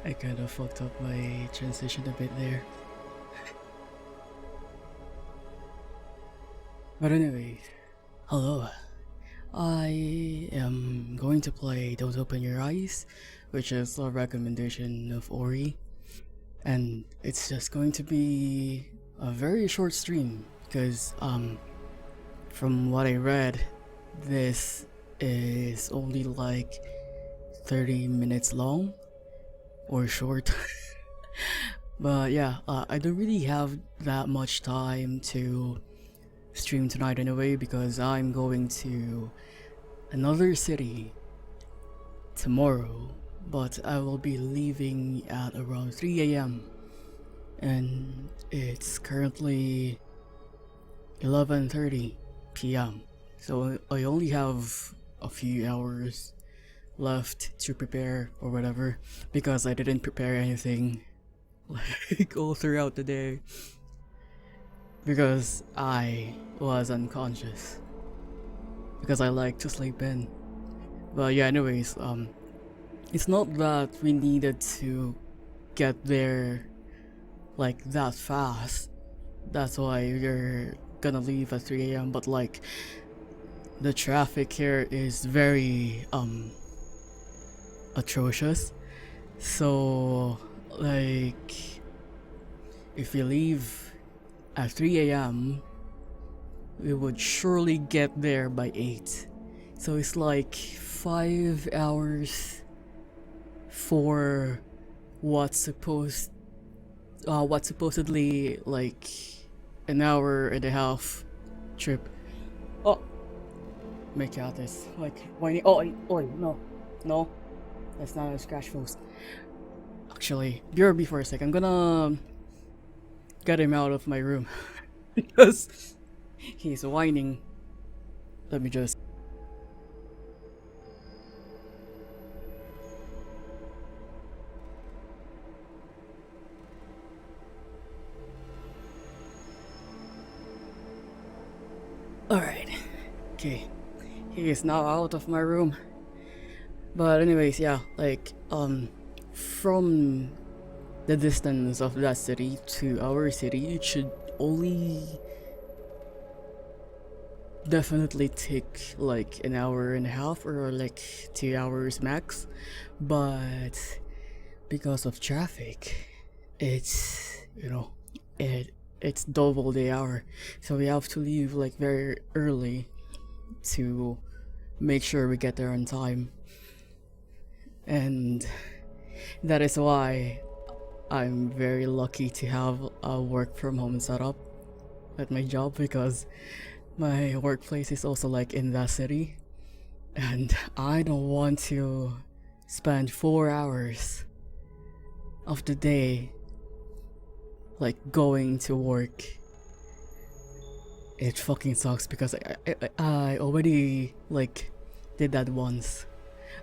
I kind of fucked up my transition a bit there. But anyways, hello. I am going to play Don't Open Your Eyes, which is a recommendation of Ori. And it's just going to be a very short stream because from what I read, this is only like 30 minutes long or short. But yeah, I don't really have that much time to stream tonight anyway because I'm going to another city tomorrow, but I will be leaving at around 3 a.m. and it's currently 11:30 p.m. So I only have a few hours left to prepare or whatever because I didn't prepare anything like all throughout the day because I was unconscious because I like to sleep in. But yeah, anyways, it's not that we needed to get there like that fast. That's why we're gonna leave at 3 a.m. But like the traffic here is very atrocious. So like if we leave at 3 a.m. we would surely get there by 8. So it's like 5 hours for what's supposedly like an hour and a half trip. Oh, my cat is like whining. Oh, no, that's not a scratch post. Actually, BRB for a sec. I'm gonna get him out of my room because he's whining. Let me just. Alright. Okay. He is now out of my room. But anyways, yeah, like from the distance of that city to our city, it should only definitely take like an hour and a half or like 2 hours max. But because of traffic, it's it's double the hour. So we have to leave like very early to make sure we get there on time. And that is why I'm very lucky to have a work from home setup at my job because my workplace is also like in that city and I don't want to spend 4 hours of the day like going to work. It fucking sucks because I already like did that once.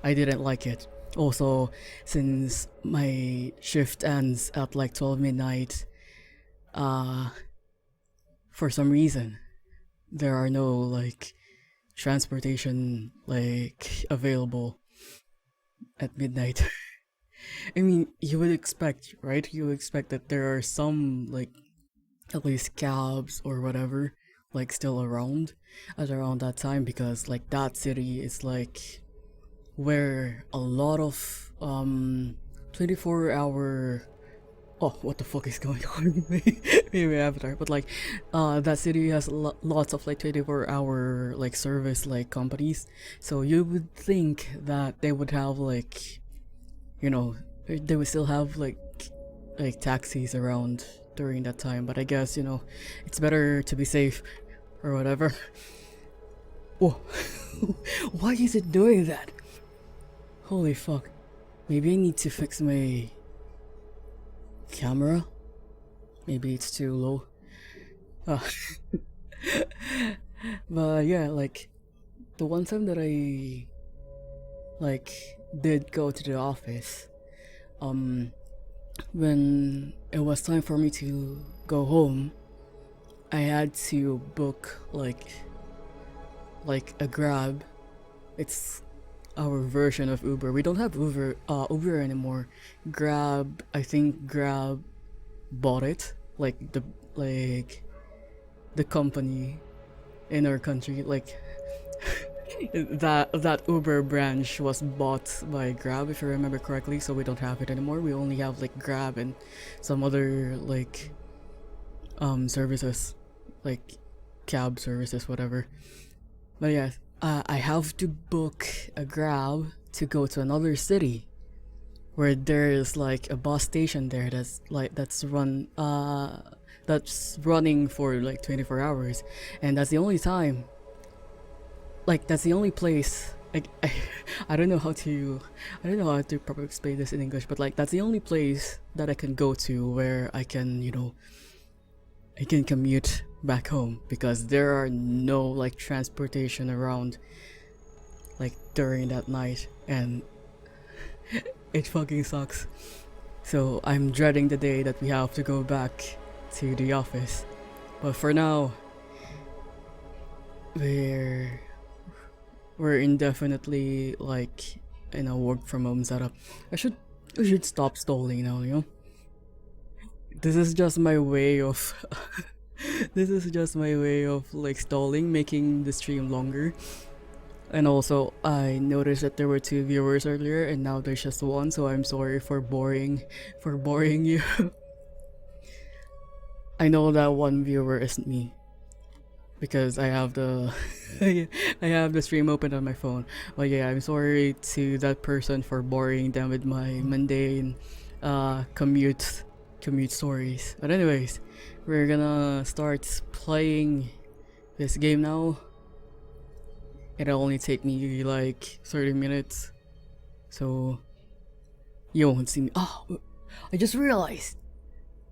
I didn't like it. Also, since my shift ends at like 12 midnight, for some reason, there are no like transportation like available at midnight. I mean, you would expect, right? You would expect that there are some like at least cabs or whatever like still around at around that time because like that city is like where a lot of 24-hour what the fuck is going on with me maybe avatar but like that city has lots of like 24-hour like service like companies, so you would think that they would have like they would still have like taxis around during that time, but I guess it's better to be safe or whatever. Oh, why is it doing that? Holy fuck. Maybe I need to fix my camera. Maybe it's too low. Uh, but yeah, like the one time that I like did go to the office, when it was time for me to go home, I had to book like a Grab. It's our version of Uber. We don't have Uber anymore. Grab, I think Grab bought it, like the company in our country, like that Uber branch was bought by Grab, if I remember correctly. So we don't have it anymore. We only have like Grab and some other like services, like cab services, whatever. But yeah, I have to book a Grab to go to another city where there is like a bus station there that's running for like 24 hours, and that's the only time, like that's the only place, like I don't know how to properly explain this in English, but like that's the only place that I can go to where I can, I can commute back home, because there are no like transportation around like during that night, and it fucking sucks. So I'm dreading the day that we have to go back to the office. But for now, we're indefinitely like in a work from home setup. I should stop stalling now, This is just my way of this is just my way of like stalling, making the stream longer. And also, I noticed that there were 2 viewers earlier, and now there's just 1. So I'm sorry for boring you. I know that 1 viewer isn't me, because I have the I have the stream open on my phone. But yeah, I'm sorry to that person for boring them with my mundane commute stories. But anyways, we're gonna start playing this game now. It'll only take me like 30 minutes, so you won't see me. Oh, I just realized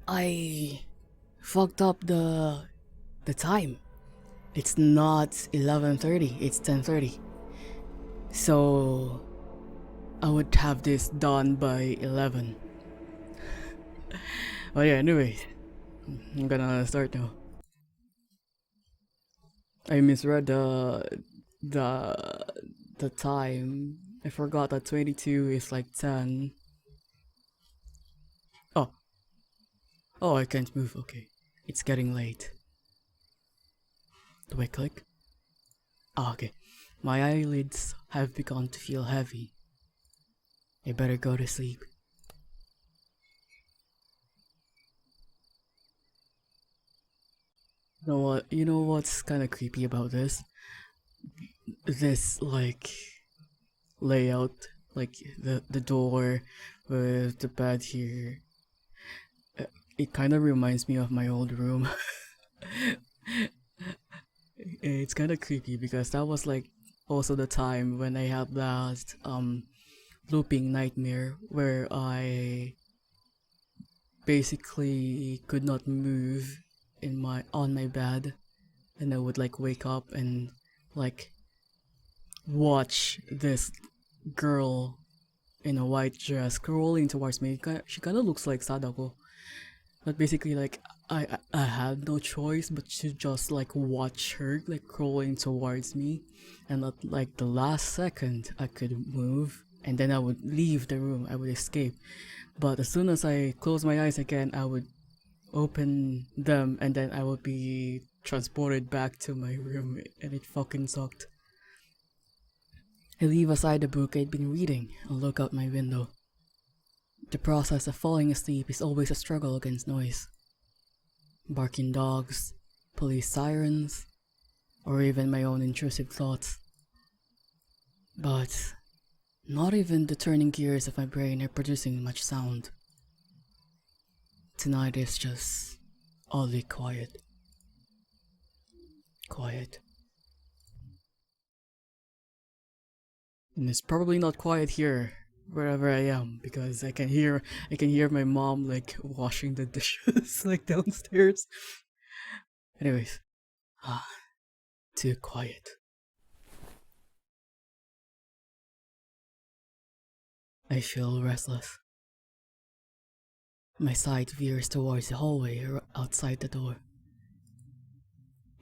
I fucked up the time. It's not 11:30, it's 10:30. So I would have this done by 11. But yeah, anyways, I'm gonna start now. I misread the time. I forgot that 22 is like 10. Oh, I can't move. Okay, it's getting late. Do I click? Ah, okay. My eyelids have begun to feel heavy. I better go to sleep. You know what's kind of creepy about this? This like layout, like the door with the bed here. It kind of reminds me of my old room. It's kind of creepy because that was like also the time when I had that looping nightmare where I basically could not move on my bed, and I would like wake up and like watch this girl in a white dress crawling towards me. She kind of looks like Sadako, but basically like I had no choice but to just like watch her like crawling towards me, and at like the last second I could move, and then I would leave the room, I would escape. But as soon as I close my eyes again, I would open them, and then I would be transported back to my room, and it fucking sucked. I leave aside the book I'd been reading and look out my window. The process of falling asleep is always a struggle against noise. Barking dogs, police sirens, or even my own intrusive thoughts. But not even the turning gears of my brain are producing much sound. Tonight is just oddly quiet. Quiet. And it's probably not quiet here, wherever I am, because I can hear my mom like washing the dishes like downstairs. Anyways, too quiet. I feel restless. My sight veers towards the hallway outside the door.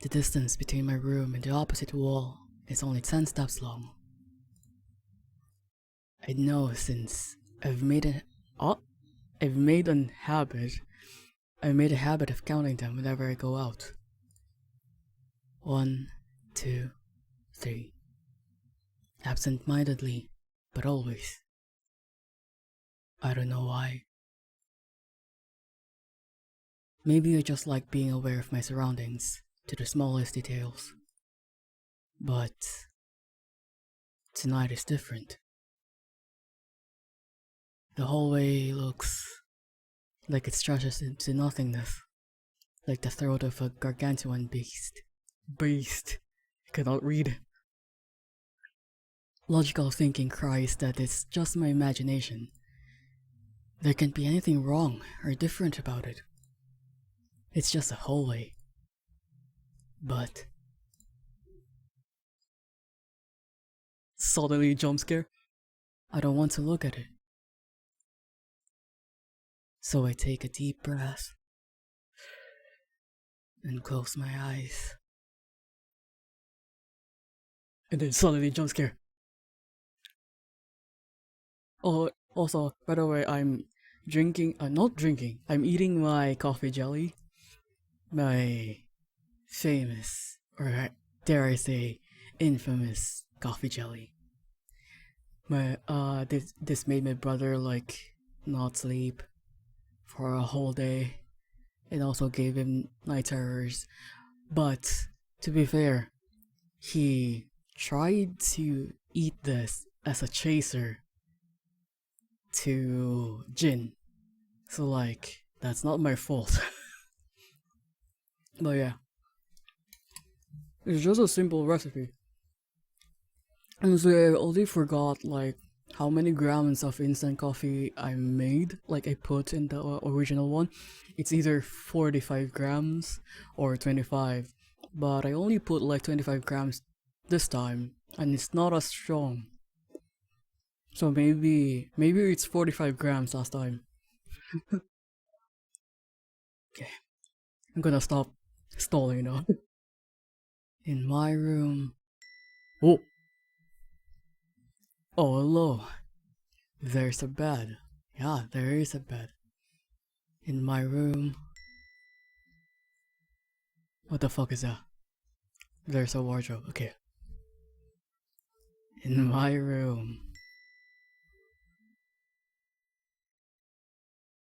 The distance between my room and the opposite wall is only 10 steps long. I know since I've made a oh, I've made a habit. I made a habit of counting them whenever I go out. 1, 2, 3. Absent-mindedly, but always. I don't know why. Maybe I just like being aware of my surroundings, to the smallest details. But tonight is different. The hallway looks like it stretches into nothingness, like the throat of a gargantuan beast. Beast. I cannot read. Logical thinking cries that it's just my imagination. There can't be anything wrong or different about it. It's just a hallway. But suddenly jump scare. I don't want to look at it. So I take a deep breath and close my eyes. And then suddenly jump scare. Oh, also, by the way, I'm not drinking, I'm eating my coffee jelly. My famous, or dare I say, infamous coffee jelly. This made my brother, like, not sleep for a whole day. It also gave him night terrors. But, to be fair, he tried to eat this as a chaser to gin. So, like, that's not my fault. But yeah, it's just a simple recipe. Honestly, I already forgot, like, how many grams of instant coffee I made, like I put in the original one. It's either 45 grams or 25, but I only put like 25 grams this time, and it's not as strong. So maybe it's 45 grams last time. Okay, I'm gonna stop stalling now. In my room. Oh, oh hello. There's a bed. Yeah, there is a bed. In my room. What the fuck is that? There's a wardrobe. Okay. In my room.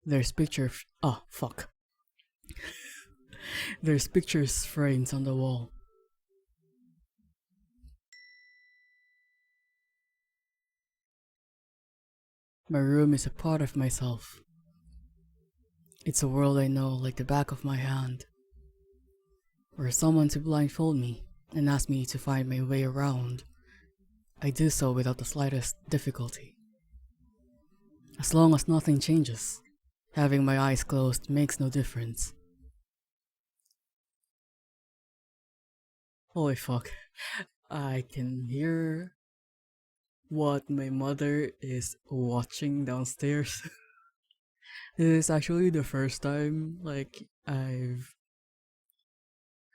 There's pictures. Oh, fuck. There's pictures frames on the wall. My room is a part of myself. It's a world I know like the back of my hand. Were someone to blindfold me and ask me to find my way around, I do so without the slightest difficulty. As long as nothing changes, having my eyes closed makes no difference. Holy fuck. I can hear what my mother is watching downstairs. This is actually the first time, like, I've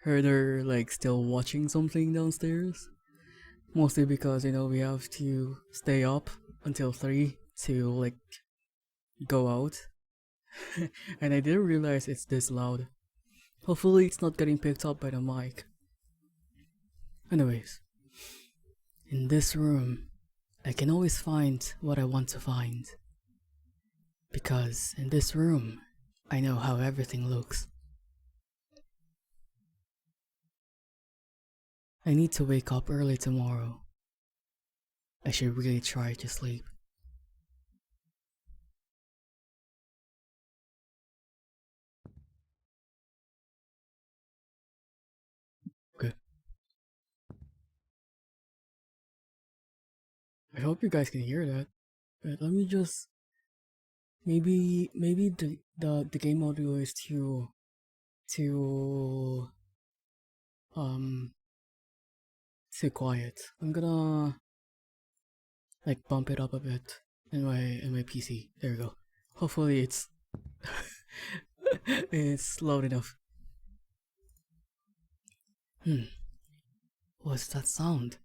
heard her, like, still watching something downstairs. Mostly because, we have to stay up until 3 to, like, go out. And I didn't realize it's this loud. Hopefully it's not getting picked up by the mic. Anyways, in this room, I can always find what I want to find. Because in this room, I know how everything looks. I need to wake up early tomorrow. I should really try to sleep. Okay. I hope you guys can hear that. But let me just maybe the game audio is too um too quiet. I'm gonna like bump it up a bit in my PC. There we go. Hopefully it's it's loud enough. What's that sound?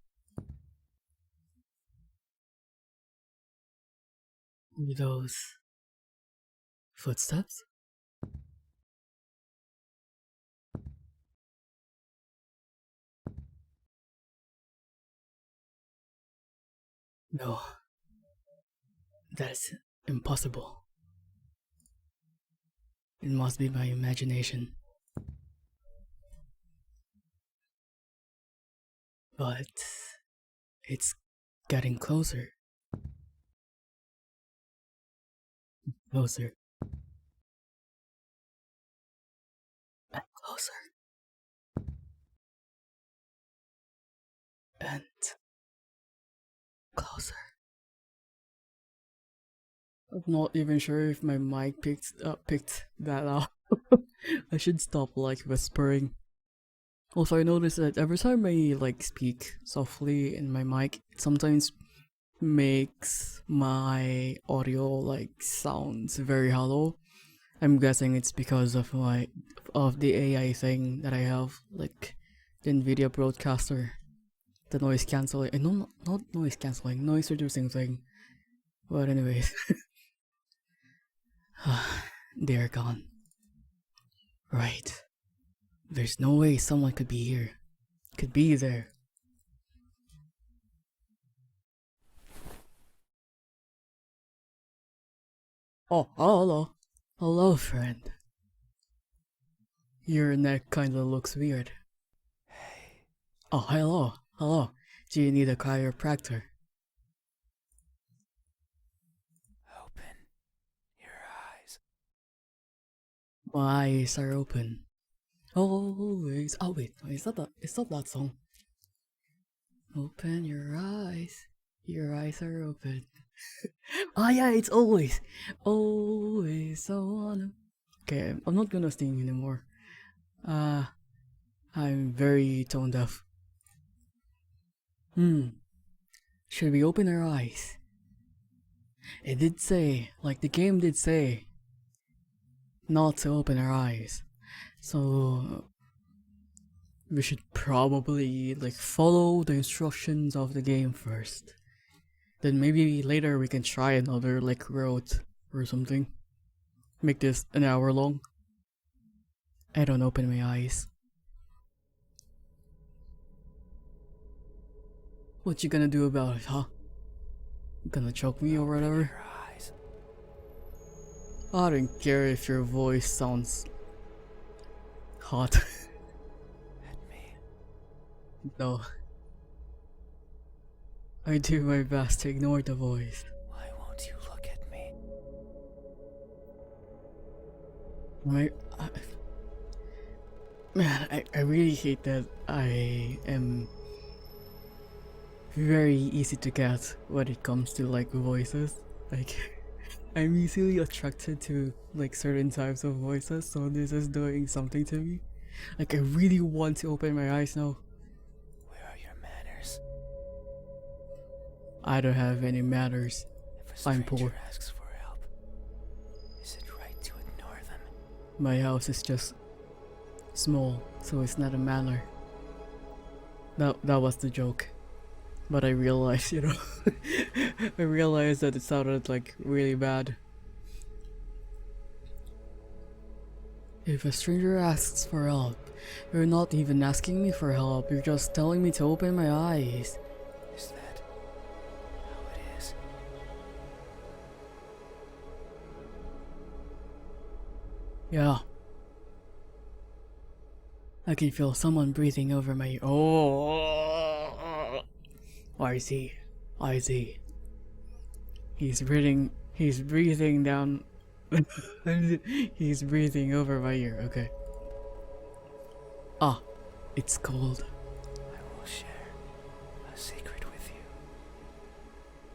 Those footsteps? No, that's impossible. It must be my imagination. But it's getting closer, closer, and closer, and closer. I'm not even sure if my mic picked that up. I should stop like whispering. Also, I noticed that every time I like speak softly in my mic, it sometimes makes my audio like sounds very hollow. I'm guessing it's because of the AI thing that I have, like the NVIDIA broadcaster, the noise canceling. No, not noise canceling, noise reducing thing. But anyways, they're gone. Right. There's no way someone could be here. Could be there. Oh, hello. Hello, friend. Your neck kinda looks weird. Hey, Oh, hello. Hello. Do you need a chiropractor? open your eyes. My eyes are open. Always. Oh wait, it's not that song. Open your eyes. Your eyes are open. Ah yeah, it's always. Always I wanna. Okay, I'm not gonna sing anymore. Uh, I'm very tone deaf. Should we open our eyes? It did say, like the game did say, not to open our eyes. So we should probably like follow the instructions of the game first. Then maybe later we can try another like route or something. Make this an hour long. I don't open my eyes. What you gonna do about it, huh? Gonna choke me or Open whatever? your eyes. I don't care if your voice sounds hot. At me. No. I do my best to ignore the voice. Why won't you look at me? My, I, man, I really hate that I am very easy to get when it comes to like voices. Like, I'm easily attracted to like certain types of voices, so this is doing something to me. Like, I really want to open my eyes now. Where are your manners? I don't have any manners. If a I'm stranger poor. asks for help, is it right to ignore them? My house is just small, so it's not a manner. That was the joke. But I realized, I realized that it sounded like really bad. If a stranger asks for help, you're not even asking me for help, you're just telling me to open my eyes. Is that how it is? Yeah. I can feel someone breathing over my. Oh! I see. I see. He's breathing down. He's breathing over my ear, okay. Ah, it's cold. I will share a secret with you.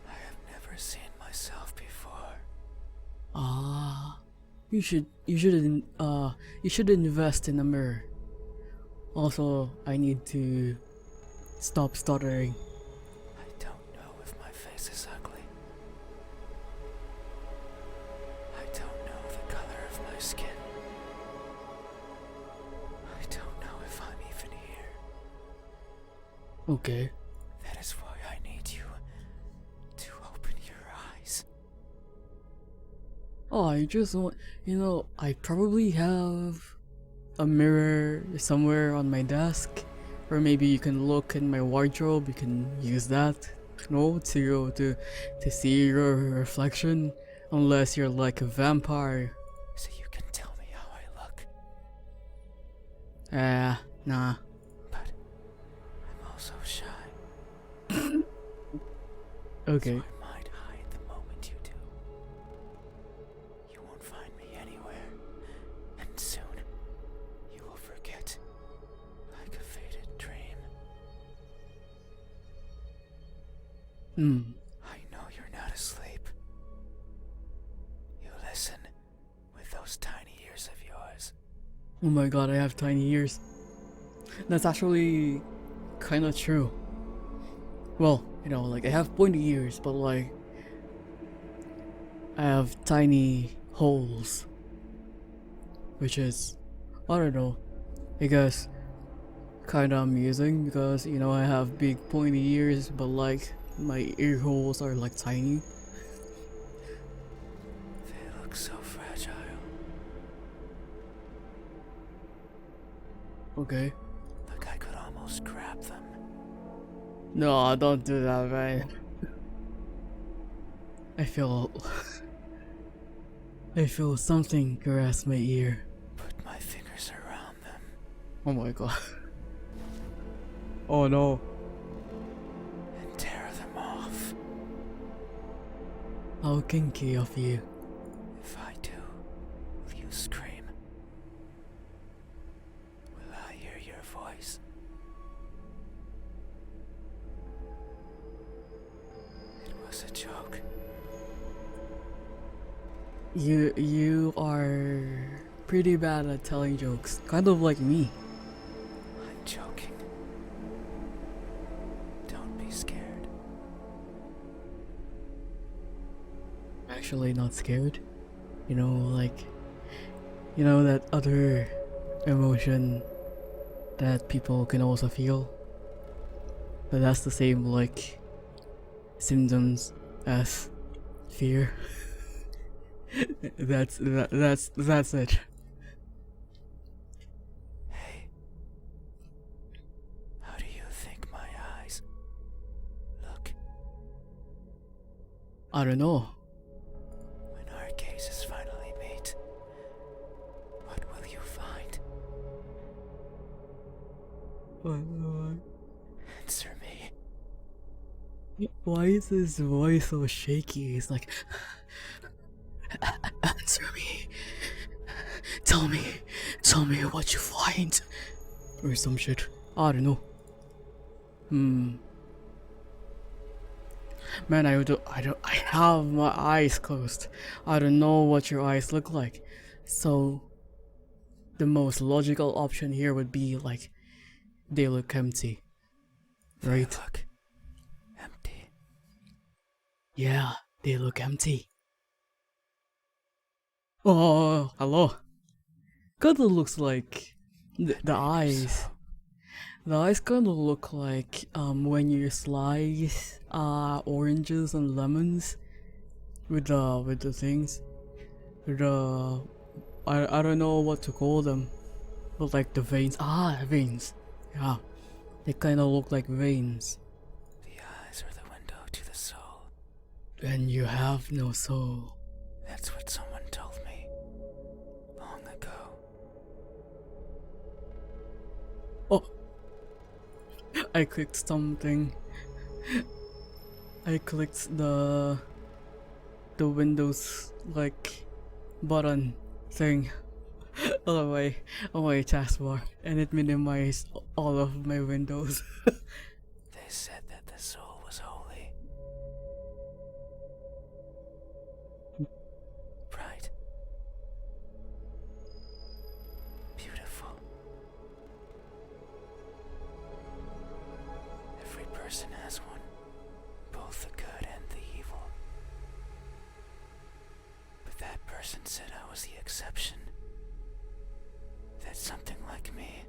I have never seen myself before. Ah, you should invest in a mirror. Also, I need to stop stuttering. I don't know if my face is ugly. I don't know the color of my skin. I don't know if I'm even here. Okay. That is why I need you to open your eyes. Oh, I just want, I probably have a mirror somewhere on my desk, or maybe you can look in my wardrobe. You can use that, to see your reflection, unless you're like a vampire. So you can tell me how I look. Nah. But I'm also shy. Okay. So I might hide the moment you do. You won't find me anywhere. And soon, you will forget. Like a faded dream. I know you're not asleep. You listen with those tiny ears of yours. Oh my god, I have tiny ears. That's actually kinda true. Well, like I have pointy ears, but like I have tiny holes. Which is, I don't know, I guess kinda amusing because, I have big pointy ears, but like my ear holes are like tiny. They look so fragile. Okay. Like I could almost grab them. No, don't do that, man. I feel something caress my ear. Put my fingers around them. Oh my god. Oh no. And tear them off. How kinky of you. If I do, will you scream? Will I hear your voice? It was a joke. You are pretty bad at telling jokes, kind of like me. I'm joking. Don't be scared. I'm actually not scared. That other emotion that people can also feel. But that's the same like symptoms as fear. That's it. Hey. How do you think my eyes look I don't know. when our gazes finally meet? What will you find? Answer me. Why is his voice so shaky? It's like, answer me. Tell me what you find, or some shit. I don't know. Man, I have my eyes closed. I don't know what your eyes look like. So, the most logical option here would be like, they look empty. Right? They look empty. Yeah, they look empty. Oh, hello. Kinda looks like the eyes. So, The eyes kinda look like when you slice oranges and lemons with the things. With the I don't know what to call them. But like the veins. Veins. Yeah. They kinda look like veins. the eyes are the window to the soul. And you have no soul. That's what someone told me long ago. Oh, I clicked something. I clicked the Windows like button thing on my taskbar, and it minimized all of my windows. They said that the soul was holy. Bright. Beautiful. Every person has one, both the good and the evil. But that person said I was the exception. That something like me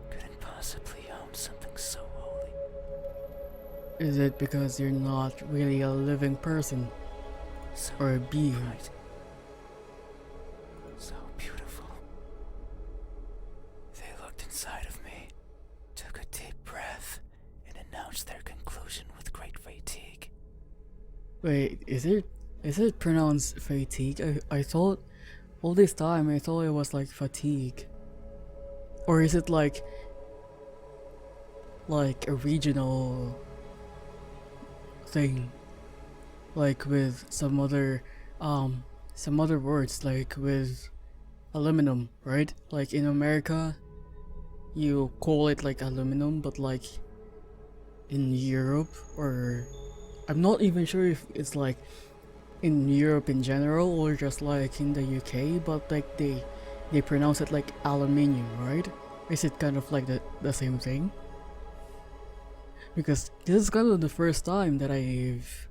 couldn't possibly own something so holy. Is it because you're not really a living person So or a being? bright inside of me took a deep breath and announced their conclusion with great fatigue. Wait, is it pronounced fatigue? I thought all this time I thought it was like fatigue. Or is it like a regional thing? Like with some other words, like with aluminum, right? Like in America you call it like aluminum, but like in Europe, or I'm not even sure if it's like in Europe in general or just like in the UK, but like they pronounce it like aluminium, right? Is it kind of like the same thing? Because this is kind of the first time that I've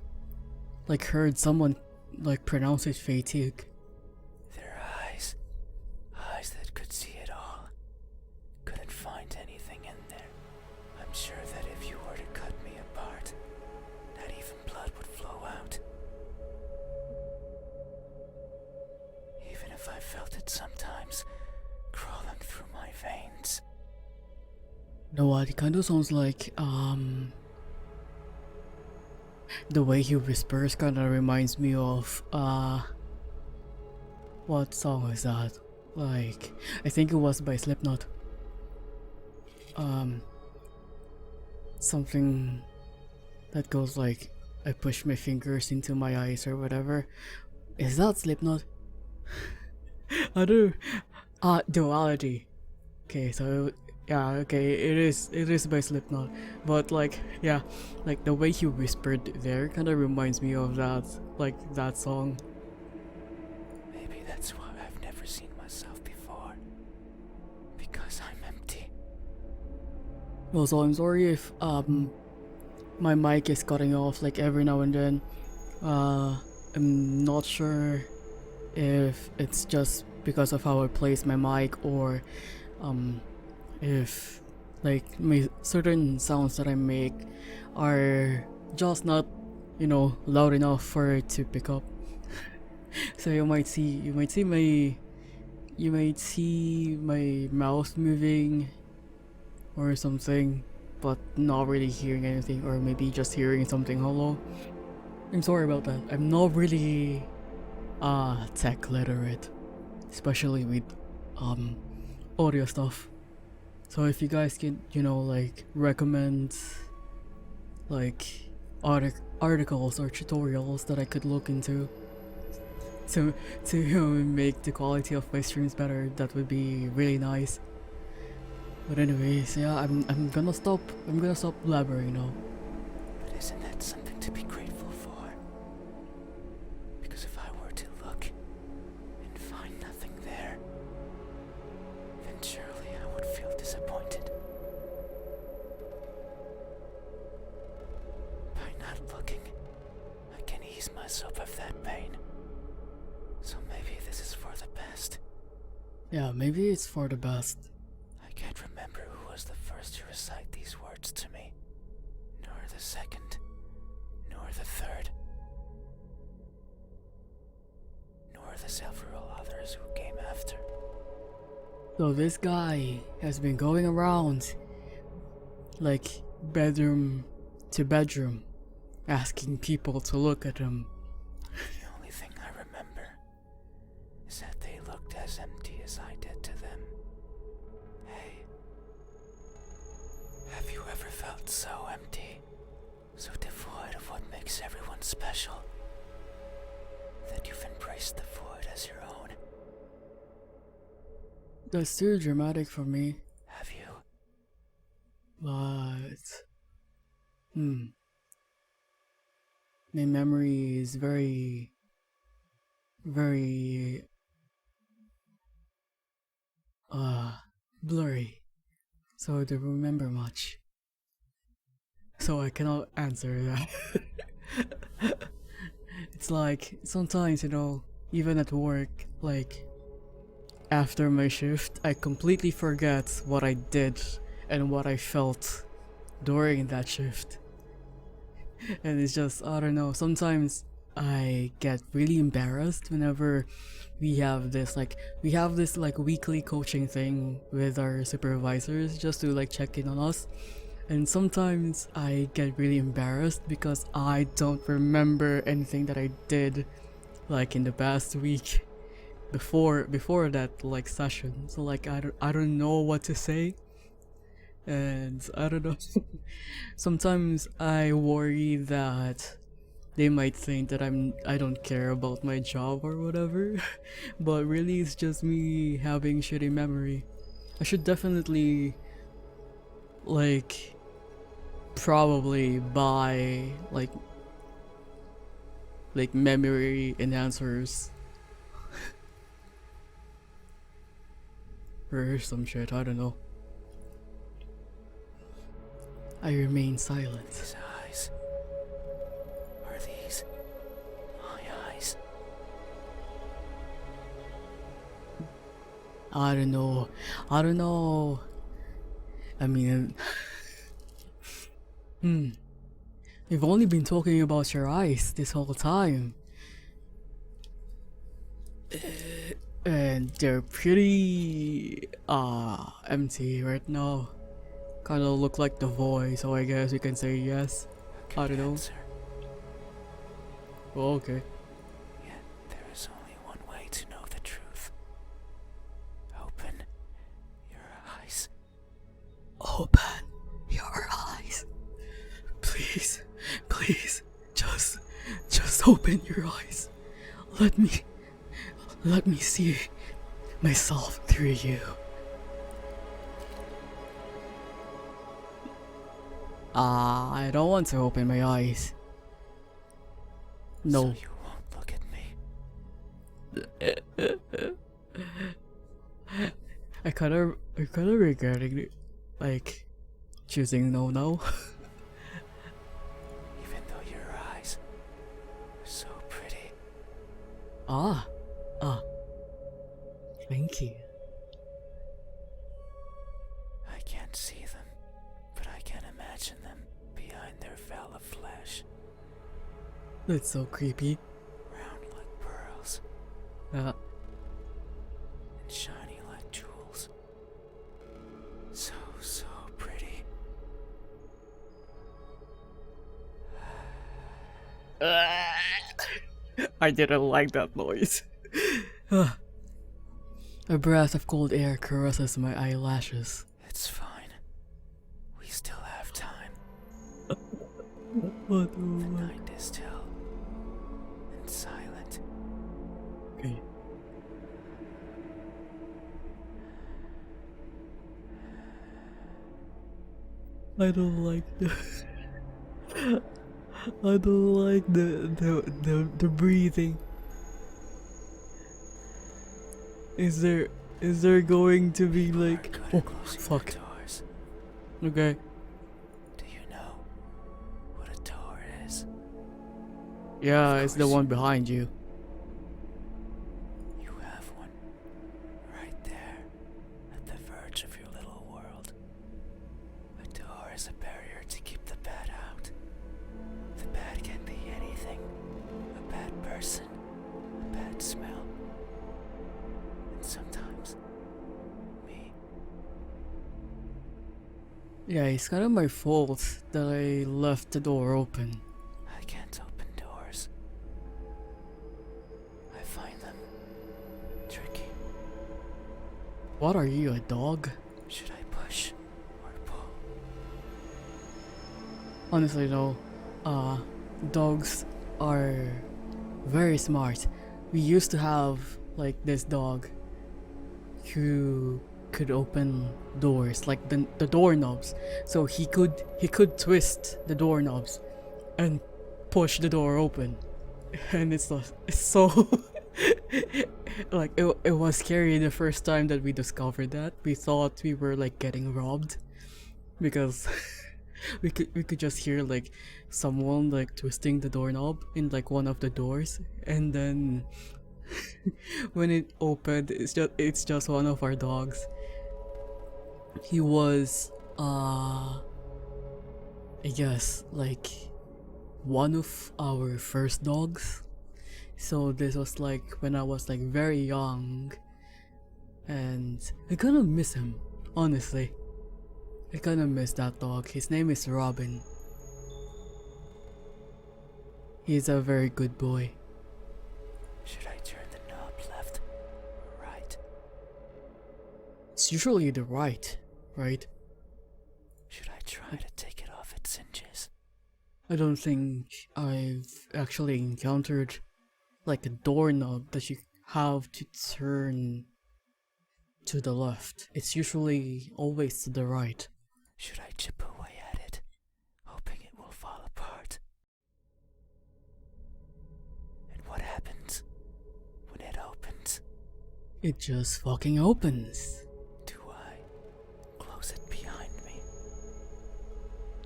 like heard someone like pronounce it fatigue. Their eyes that could see it all, couldn't find anything in there. I'm sure that if you were to cut me apart, not even blood would flow out. Even if I felt it sometimes, crawling through my veins. You know what? It kind of sounds like the way he whispers kind of reminds me of what song is that? Like, I think it was by Slipknot. Something that goes like, I push my fingers into my eyes or whatever. Is that Slipknot? I do. Duality. Okay, so yeah, okay, it is by Slipknot, but like, yeah, like the way he whispered there kind of reminds me of that, like that song. Maybe that's why I've never seen myself before. Because I'm empty. Also, I'm sorry if my mic is cutting off like every now and then. I'm not sure if it's just because of how I place my mic, or if like certain sounds that I make are just not, you know, loud enough for it to pick up. So you might see my mouth moving or something, but not really hearing anything, or maybe just hearing something hollow. I'm sorry about that. I'm not really tech literate, especially with audio stuff. So if you guys can, you know, like recommend like articles or tutorials that I could look into to make the quality of my streams better, that would be really nice. But anyways, yeah, I'm gonna stop blabbering now. But isn't that something to be grateful for? Because if I were to look and find nothing there, then surely I would feel disappointed. By not looking, I can ease myself of that pain. So maybe this is for the best. Yeah, maybe it's for the best. I can't remember who was the first to recite these words to me, nor the second, nor the third, nor the several others who came after. So this guy has been going around like bedroom to bedroom asking people to look at him. The only thing I remember is that they looked as empty as I did to them. Hey, have you ever felt so empty, so devoid of what makes everyone special, that you've embraced the void as your own? That's too dramatic for me, Have you? but my memory is very blurry, so I don't remember much. So I cannot answer that. It's like sometimes, you know, even at work, like after my shift, I completely forget what I did and what I felt during that shift. And it's just, I don't know, sometimes I get really embarrassed whenever we have this like weekly coaching thing with our supervisors just to like check in on us. And sometimes I get really embarrassed because I don't remember anything that I did like in the past week before that like session. So like I don't know what to say, and I don't know. Sometimes I worry that they might think that I don't care about my job or whatever. But really it's just me having shitty memory. I should definitely like probably buy like memory enhancers or some shit, I don't know. I remain silent. These eyes. Are these my eyes? I don't know. I don't know. I mean, we've only been talking about your eyes this whole time. And they're pretty empty right now. Kinda look like the void, so I guess you can say yes. I don't know. Answer. Oh, okay. Yet there is only one way to know the truth. Open your eyes. Open your eyes. Please, please, just open your eyes. Let me see myself through you. I don't want to open my eyes. No. So you won't look at me. I kinda regretting it, like choosing no now. Even though your eyes are so pretty. ah, thank you. I can't see them, but I can imagine them behind their veil of flesh. That's so creepy. Round like pearls Uh, and shiny like jewels. So pretty. I didn't like that noise. A breath of cold air caresses my eyelashes. It's fine. We still have time. What? The night is still and silent. Okay. I don't like the. I don't like the breathing. Is there going to be like? Good Oh at closing the fuck. doors. Okay. Do you know what a door is? Yeah, Of it's the course one you- behind you. You have one right there at the verge of your little world. A door is a barrier to keep the bad out. The bad can be anything. A bad person, a bad smell, and sometimes me. Yeah, it's kind of my fault that I left the door open. I can't open doors. I find them tricky. What are you, a dog? Should I push or pull? Honestly though, dogs are very smart. We used to have like this dog who could open doors, like the doorknobs. So he could twist the doorknobs and push the door open. And it's so like it was scary the first time that we discovered that. We thought we were like getting robbed because we could just hear like someone like twisting the doorknob in like one of the doors, and then when it opened, it's just one of our dogs. He was I guess like one of our first dogs. So this was like when I was like very young, and I kind of miss him, honestly. I kind of miss that dog. His name is Robin. He's a very good boy. Should I turn the knob left or right? It's usually the right, right? Should I try to take it off its hinges? I don't think I've actually encountered like a doorknob that you have to turn to the left. It's usually always to the right. Should I chip away at it, hoping it will fall apart? And what happens when it opens? It just fucking opens. Do I close it behind me?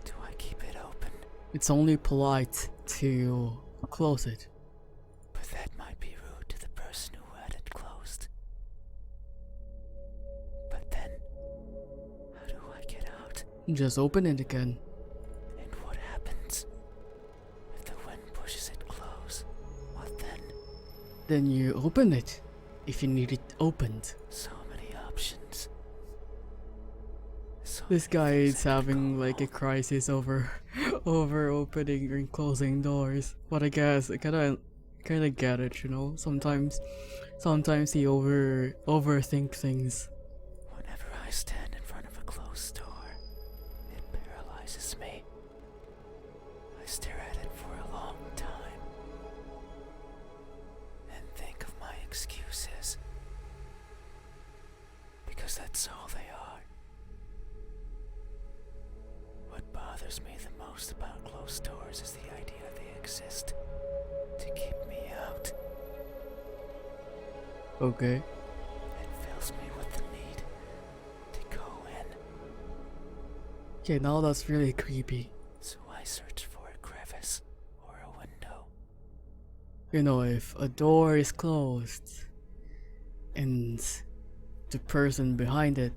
Do I keep it open? It's only polite to close it. But that might be rude to the person who had it closed. But then, how do I get out? Just open it again. And what happens if the wind pushes it close? What then? Then you open it if you need it opened. So many options. So This many guy things is that could having go like a wrong. crisis over opening and closing doors. But I guess I kinda get it, you know? Sometimes he overthink things. Whenever I stand in front of a closed door, it paralyzes me. I stare at it for a long time and think of my excuses. Because that's all they are. What bothers me the most about closed doors is the idea they exist to keep me out. Okay. It fills me with the need to go in. Okay, now that's really creepy. So I search for a crevice or a window. You know, if a door is closed and the person behind it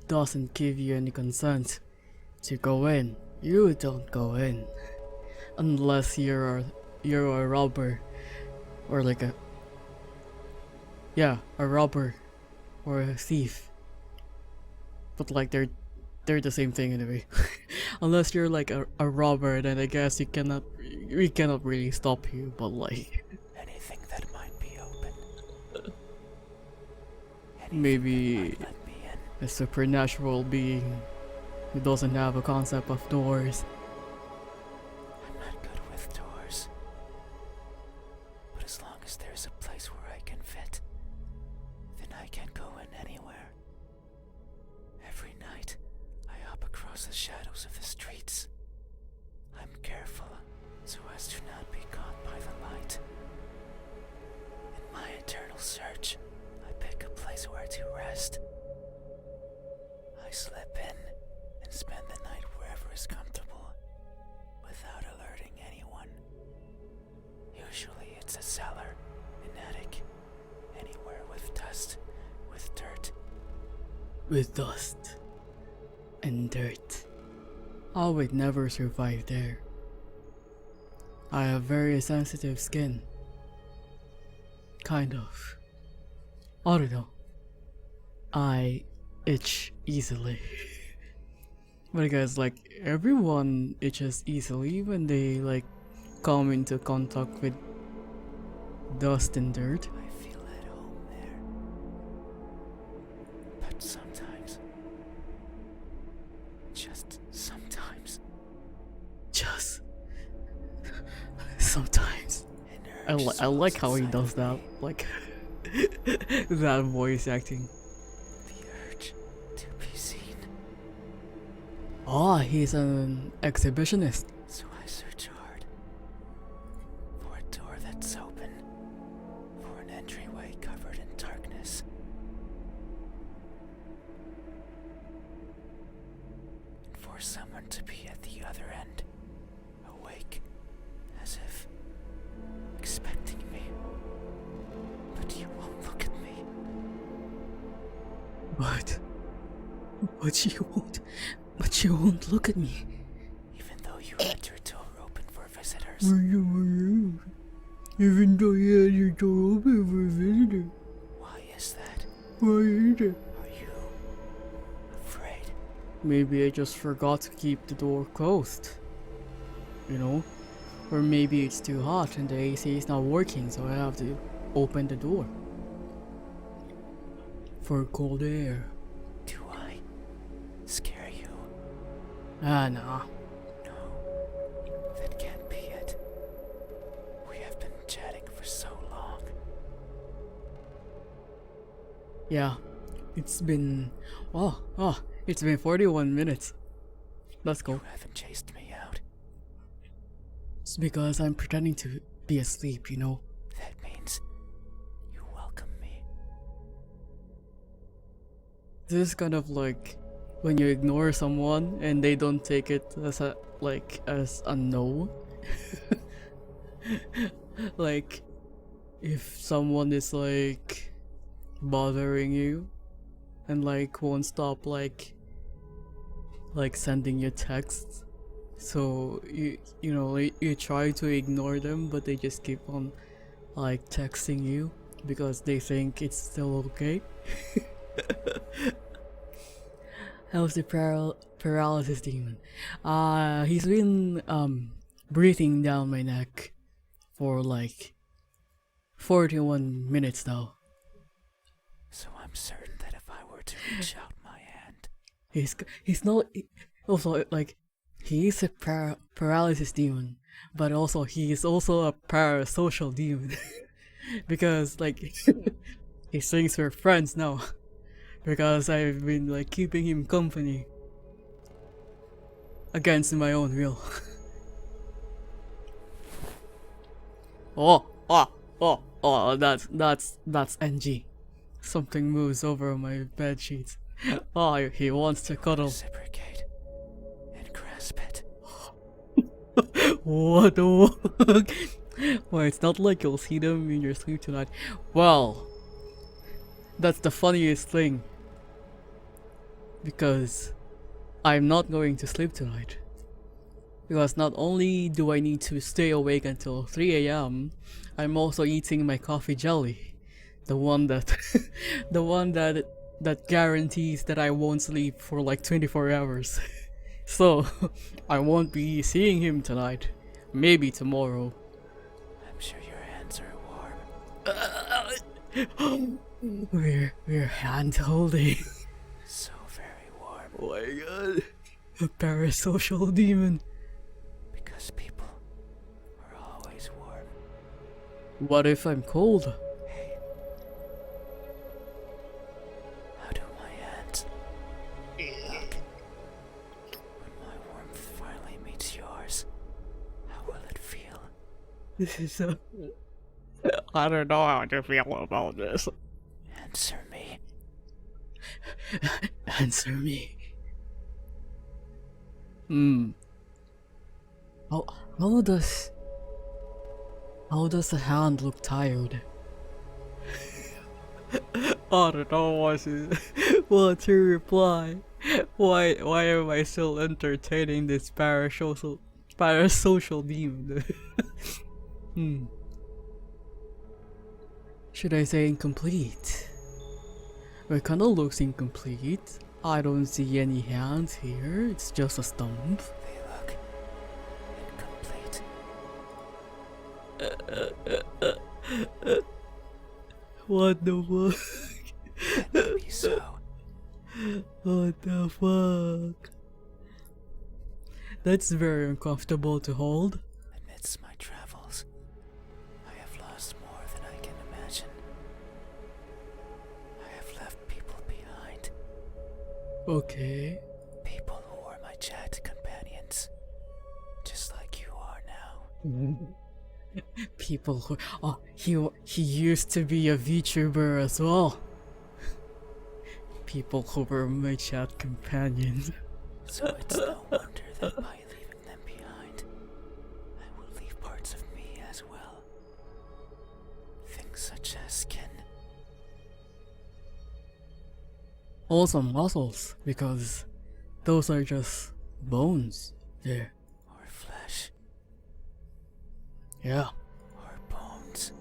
doesn't give you any consent to go in, you don't go in. Unless you're a robber or like a robber or a thief. But like they're the same thing anyway. Unless you're like a robber, then I guess we cannot really stop you, but like Anything that might be open. maybe Anything that might let me in. a supernatural being who doesn't have a concept of doors. I'm not good with doors. But as long as there's a place where I can fit, then I can go in anywhere. Every night, I hop across the shadows of the streets. I'm careful so as to not be caught by the light. In my eternal search, I pick a place where to rest. I slip in and spend the night wherever is comfortable, without alerting anyone. Usually it's a cellar, an attic, anywhere with dust, with dirt. With dust and dirt. I would never survive there. I have very sensitive skin. Kind of. I don't know. I itch easily. But I guess like everyone itches easily when they like come into contact with dust and dirt. I feel at home there. But sometimes, just sometimes, Just sometimes. an I urge like how swells he inside does of that. me. Like that voice acting. The urge to be seen. Oh, he's an exhibitionist. So I search hard for a door that's open, for an entryway covered in darkness. And for someone to be at the other end, awake, as if expecting me. But you won't look at me. But you won't look at me. Even though you left your door open for visitors. yours. Even though you had your door open for a visitor. Why is that? Why is it? Are you afraid? Maybe I just forgot to keep the door closed. You know? Or maybe it's too hot and the AC is not working, so I have to open the door. For cold air. Do I scare you? Ah, nah. No, that can't be it. We have been chatting for so long. Yeah. It's been... it's been 41 minutes. Let's go. You haven't chased me out. It's because I'm pretending to be asleep, you know? That means you welcome me. This is kind of like when you ignore someone and they don't take it as a no. Like if someone is like bothering you and like won't stop like sending you texts, so you try to ignore them but they just keep on like texting you because they think it's still okay. How's the paralysis demon? He's been breathing down my neck for like 41 minutes now. So I'm certain that if I were to reach out my hand, He's not also like he's a paralysis demon, but also he is also a parasocial demon because like he thinks we're friends now. Because I've been like keeping him company against my own will. That's NG. Something moves over my bed sheets. Oh, he wants to cuddle. reciprocate and grasp it. What the fuck? Well, it's not like you'll see them in your sleep tonight. Well, that's the funniest thing. Because I'm not going to sleep tonight. Because not only do I need to stay awake until 3 a.m., I'm also eating my coffee jelly. The one that that guarantees that I won't sleep for like 24 hours. So I won't be seeing him tonight. Maybe tomorrow. I'm sure your hands are warm. We're hand holding. So very warm. Oh my god. A parasocial demon. Because people are always warm. What if I'm cold? Hey. How do my hands look? When my warmth finally meets yours, how will it feel? This is so... I don't know how to feel about this. Answer me. Answer me. How does the hand look tired? I don't know what to reply. Why am I still entertaining this parasocial demon? Should I say incomplete? It kinda looks incomplete. I don't see any hands here, it's just a stump. They look incomplete. What the fuck? That may be so. What the fuck? That's very uncomfortable to hold. Amidst my travels, I have lost more than I can imagine. I have left people behind. Okay. People who were my chat companions. Just like you are now. People who... Oh, he used to be a VTuber as well. People who were my chat companions. So it's no wonder that by leaving them behind, I will leave parts of me as well. Things such as skin. Also muscles, because those are just bones there. Or flesh. Yeah. or bones,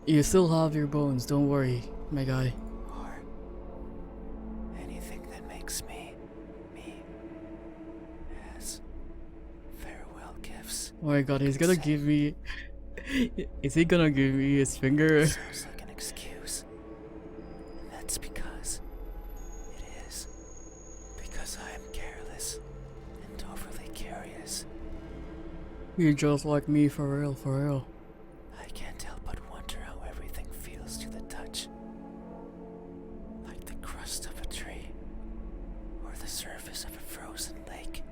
You still have your bones, don't worry, my guy. or anything that makes me as farewell gifts. Oh my god, he's gonna give me... Is he gonna give me his finger? Sounds like an excuse. And that's because it is. Because I am careless and overly curious. You're just like me, for real, for real. I can't help but wonder how everything feels to the touch. Like the crust of a tree, or the surface of a frozen lake.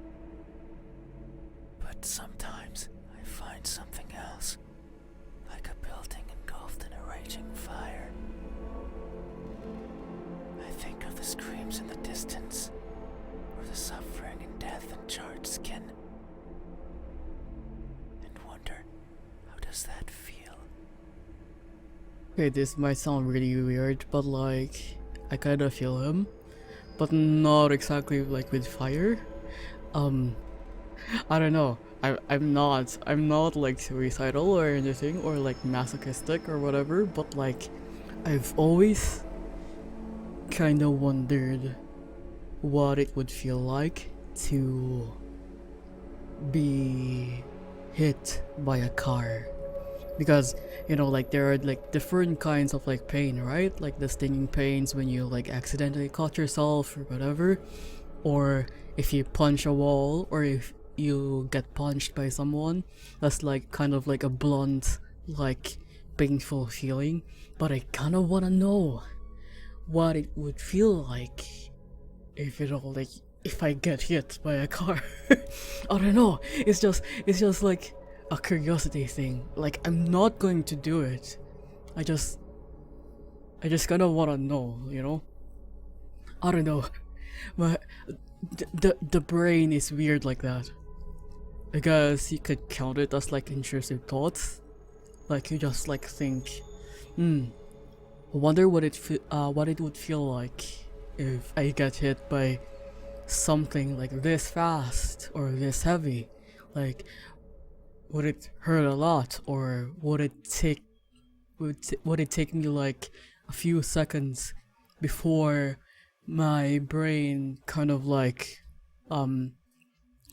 But sometimes I find something else, like a building engulfed in a raging fire. I think of the screams in the distance, or the suffering and death and charred skin, and wonder, how does that feel? Okay, this might sound really weird, but like, I kinda feel him. But not exactly like with fire. I don't know. I'm not like suicidal or anything, or like masochistic or whatever, but like, I've always kinda wondered what it would feel like to be hit by a car. Because, you know, like there are like different kinds of like pain, right? Like the stinging pains when you like accidentally cut yourself or whatever, or if you punch a wall, or if you get punched by someone. That's like kind of like a blunt, like painful feeling. But I kind of want to know what it would feel like if it all like if I get hit by a car. I don't know. It's just like a curiosity thing. Like, I'm not going to do it. I just kind of want to know, you know? I don't know. But the brain is weird like that. Because you could count it as like intrusive thoughts. Like you just like think, I wonder what it would feel like if I get hit by something like this fast or this heavy. Like, would it hurt a lot, or would it take me like a few seconds before my brain kind of like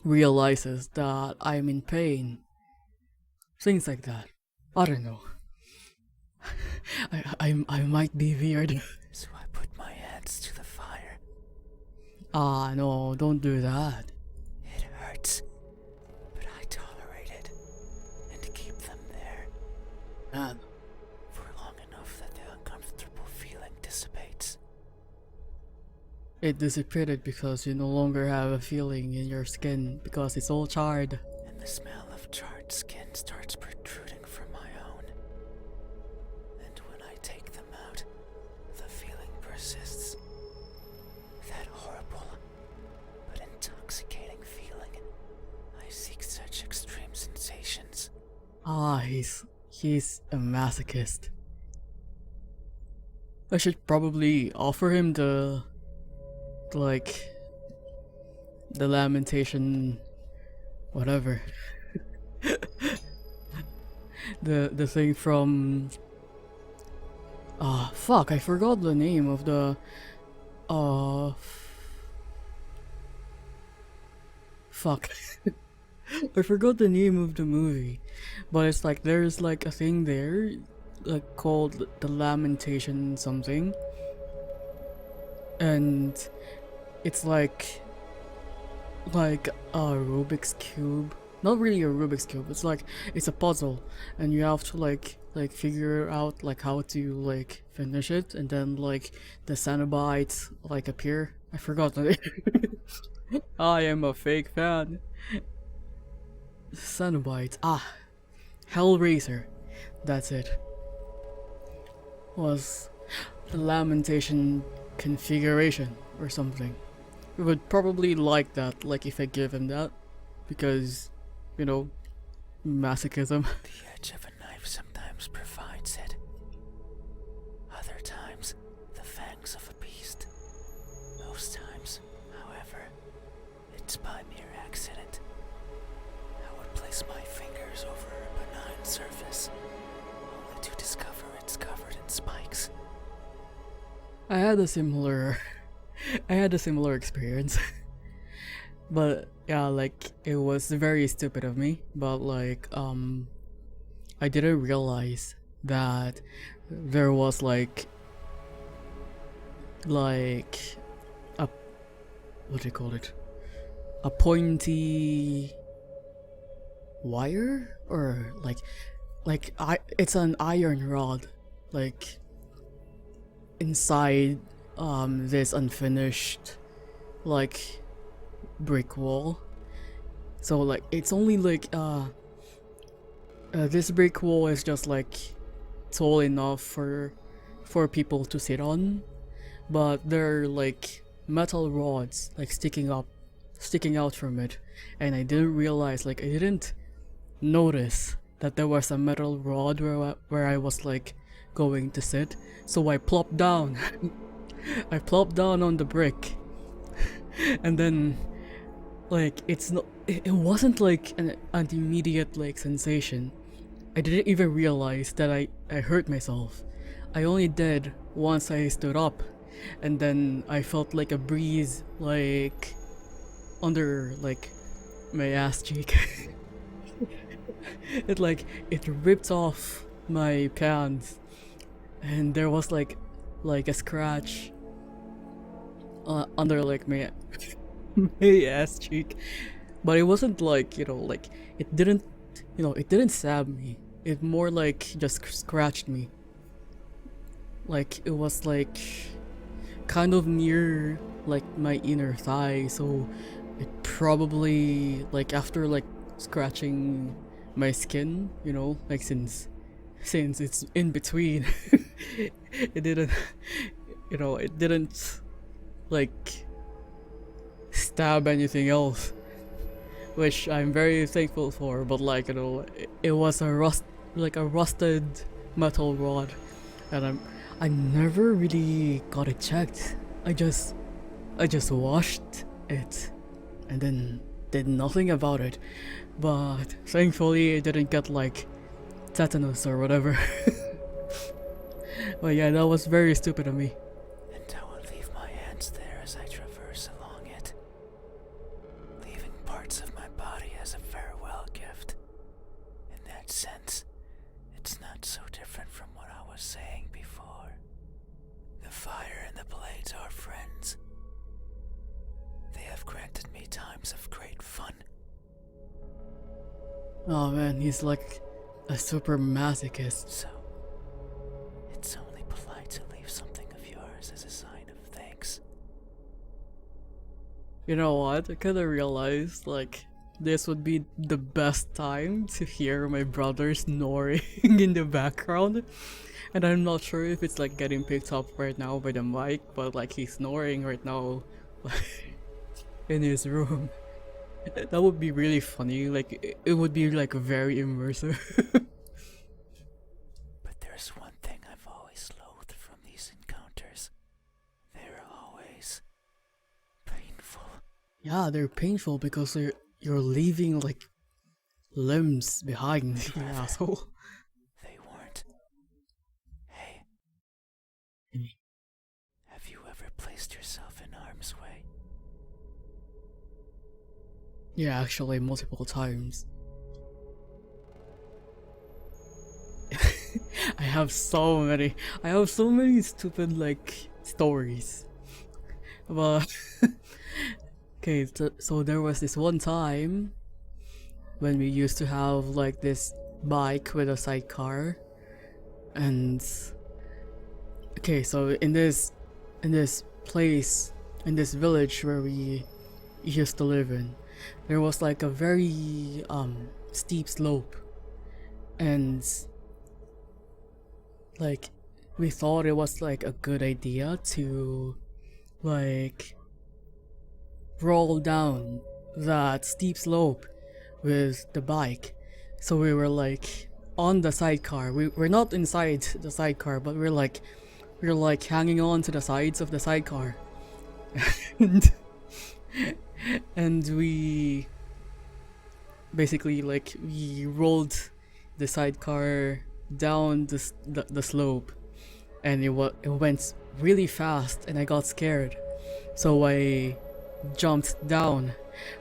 realizes that I'm in pain? Things like that. I don't know. I might be weird. So I put my hands to the fire. Ah, no, don't do that. It hurts, but I tolerate it and keep them there Man, for long enough that the uncomfortable feeling dissipates. it dissipated because you no longer have a feeling in your skin because it's all charred. And the smell of charred skin starts protruding from my own. And when I take them out, the feeling persists. That horrible but intoxicating feeling. I seek such extreme sensations. Ah, he's a masochist. I should probably offer him the lamentation, whatever. the thing from fuck, I forgot the name of the fuck. I forgot the name of the movie, but it's like there's like a thing there like called the lamentation something, and it's like a Rubik's cube. Not really a Rubik's cube. It's like it's a puzzle, and you have to like figure out like how to like finish it, and then like the Cenobites like appear. I forgot the name. I am a fake fan. Cenobites. Hellraiser. That's it. Was the lamentation configuration or something. We would probably like that, like if I give him that, because, you know, masochism. The edge of a knife sometimes provides it. Other times, the fangs of a beast. Most times, however, it's by mere accident. I would place my fingers over a benign surface, only to discover it's covered in spikes. I had a similar I had a similar experience. But yeah, like it was very stupid of me, but like I didn't realize that there was like a, what do you call it? A pointy wire, or it's an iron rod, like inside this unfinished like brick wall. So like it's only like this brick wall is just like tall enough for people to sit on, but there are like metal rods like sticking out from it, and I didn't realize, like I didn't notice that there was a metal rod where I was like going to sit. So I plopped down. I plopped down on the brick, and then like it wasn't like an immediate like sensation. I didn't even realize that I hurt myself. I only did once I stood up, and then I felt like a breeze like under like my ass cheek. It ripped off my pants, and there was like a scratch under like my my ass cheek. But it wasn't like, like it didn't, it didn't stab me. It more like just scratched me. Like it was like kind of near like my inner thigh, so it probably like after like scratching my skin, like since it's in between, it didn't, it didn't like stab anything else, which I'm very thankful for. But like, it was a rusted metal rod, and I never really got it checked. I just washed it and then did nothing about it. But thankfully it didn't get like tetanus or whatever. But yeah, that was very stupid of me. And I will leave my hands there as I traverse along it, leaving parts of my body as a farewell gift. In that sense, it's not so different from what I was saying before. The fire and the blades are friends. They have granted me times of great fun. Oh man, he's like a super masochist. So, it's only polite to leave something of yours as a sign of thanks. You know what? I kinda realized like this would be the best time to hear my brother snoring in the background. And I'm not sure if it's like getting picked up right now by the mic, but like he's snoring right now in his room. That would be really funny. Like it would be like very immersive. But there's one thing I've always loathed from these encounters. They're always painful. Yeah, they're painful because you're leaving like limbs behind, you asshole. They weren't. Hey. Have you ever placed yourself in harm's way? Yeah, actually multiple times. I have so many stupid like stories. But okay, so there was this one time when we used to have like this bike with a sidecar, and okay, so in this place, in this village where we used to live in, there was like a very steep slope, and like we thought it was like a good idea to like roll down that steep slope with the bike. So we were like on the sidecar. We're not inside the sidecar, but we're like hanging on to the sides of the sidecar. and we basically like we rolled the sidecar down the slope, and it went really fast, and I got scared, so I jumped down,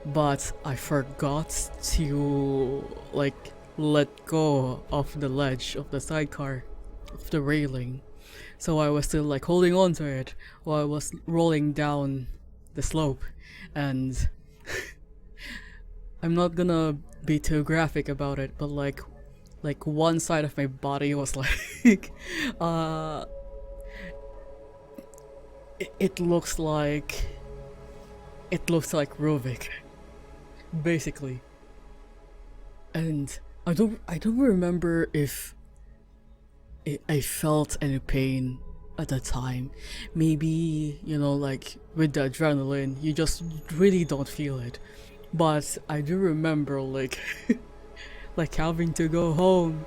but I forgot to like let go of the ledge of the sidecar, of the railing. So I was still like holding on to it while I was rolling down the slope, and I'm not gonna be too graphic about it, but like one side of my body was like uh it looks like Ruvik, basically. And I don't remember if I felt any pain at the time. Maybe, like with the adrenaline, you just really don't feel it. But I do remember like like having to go home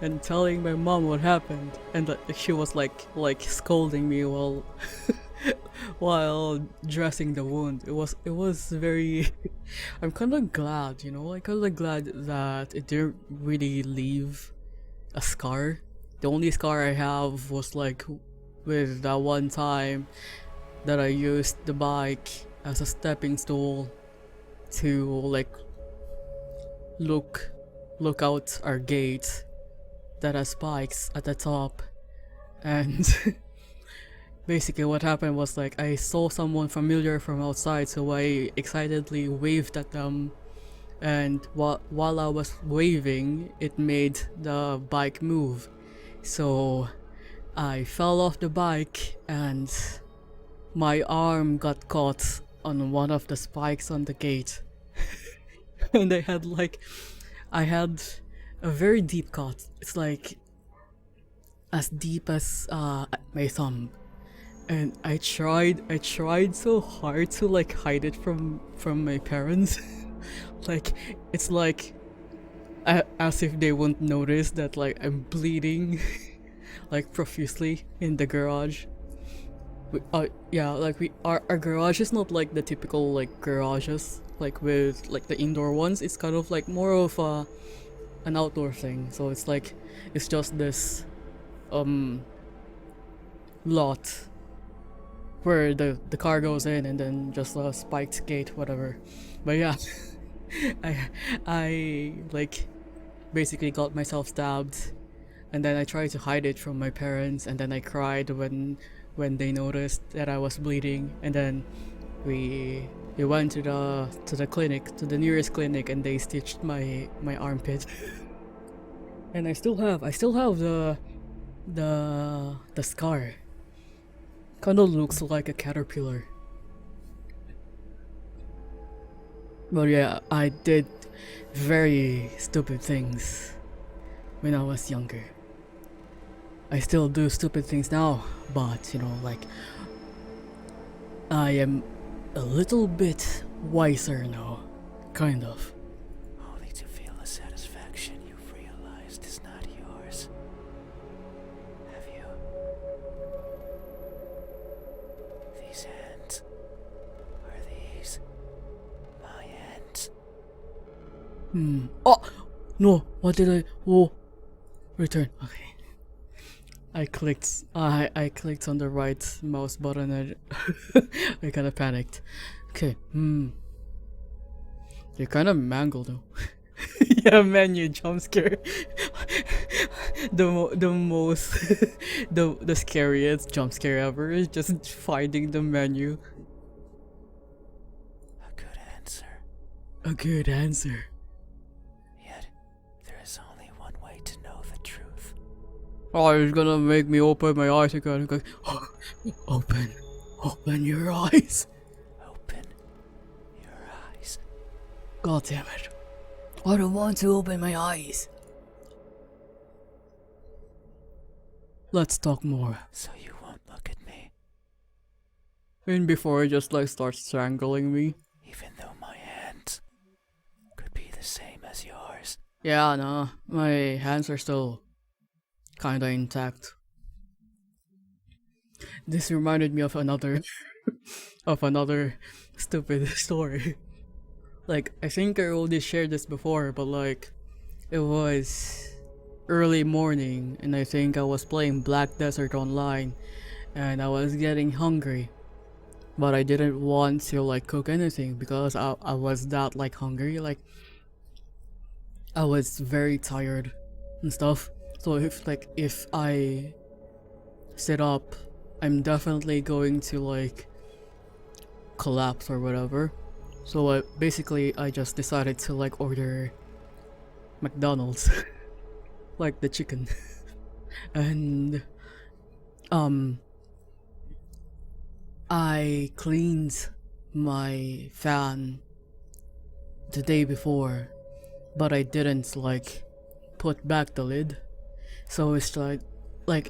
and telling my mom what happened, and that she was like scolding me while while dressing the wound. It was very I'm kind of glad, I'm kind of glad that it didn't really leave a scar. The only scar I have was like with that one time that I used the bike as a stepping stool to like look out our gate that has spikes at the top. And basically what happened was like I saw someone familiar from outside, so I excitedly waved at them, and while I was waving, it made the bike move. So I fell off the bike, and my arm got caught on one of the spikes on the gate. And I had a very deep cut. It's like as deep as my thumb. And I tried so hard to like hide it from my parents. Like it's like as if they won't notice that like I'm bleeding like profusely in the garage. Yeah, like our garage is not like the typical like garages like with like the indoor ones. It's kind of like more of an outdoor thing. So it's just this lot where the car goes in, and then just a spiked gate, whatever. But yeah, I like basically got myself stabbed, and then I tried to hide it from my parents, and then I cried when they noticed that I was bleeding, and then we went to the clinic, to the nearest clinic, and they stitched my armpit. And I still have the scar. Kinda looks like a caterpillar. But yeah, I did very stupid things when I was younger. I still do stupid things now, but like I am a little bit wiser now, kind of. Only to feel a satisfaction you've realized is not yours. Have you? These hands. Are these my hands? Oh! No! What did I... Oh! Return. Okay. I clicked on the right mouse button and I kinda panicked. Okay, They're kinda mangled though. Yeah, menu jump scare. The most the scariest jump scare ever is just finding the menu. A good answer. A good answer. Yet, there is only one way to know the truth. Oh, it's gonna make me open my eyes again. Like, oh, open your eyes. Open your eyes. God damn it. I don't want to open my eyes. Let's talk more. So you won't look at me, And before it just like starts strangling me. even though my hands could be the same as yours. Yeah, no, my hands are still kinda intact. This reminded me of another of another stupid story. Like I think I already shared this before, but like It was early morning, and I think I was playing Black Desert online, and I was getting hungry. But I didn't want to like cook anything because I was that like hungry. Like I was very tired and stuff. So if I sit up, I'm definitely going to like collapse or whatever. So basically I just decided to like order McDonald's, like the chicken, and um I cleaned my fan the day before, but I didn't like put back the lid. So it's like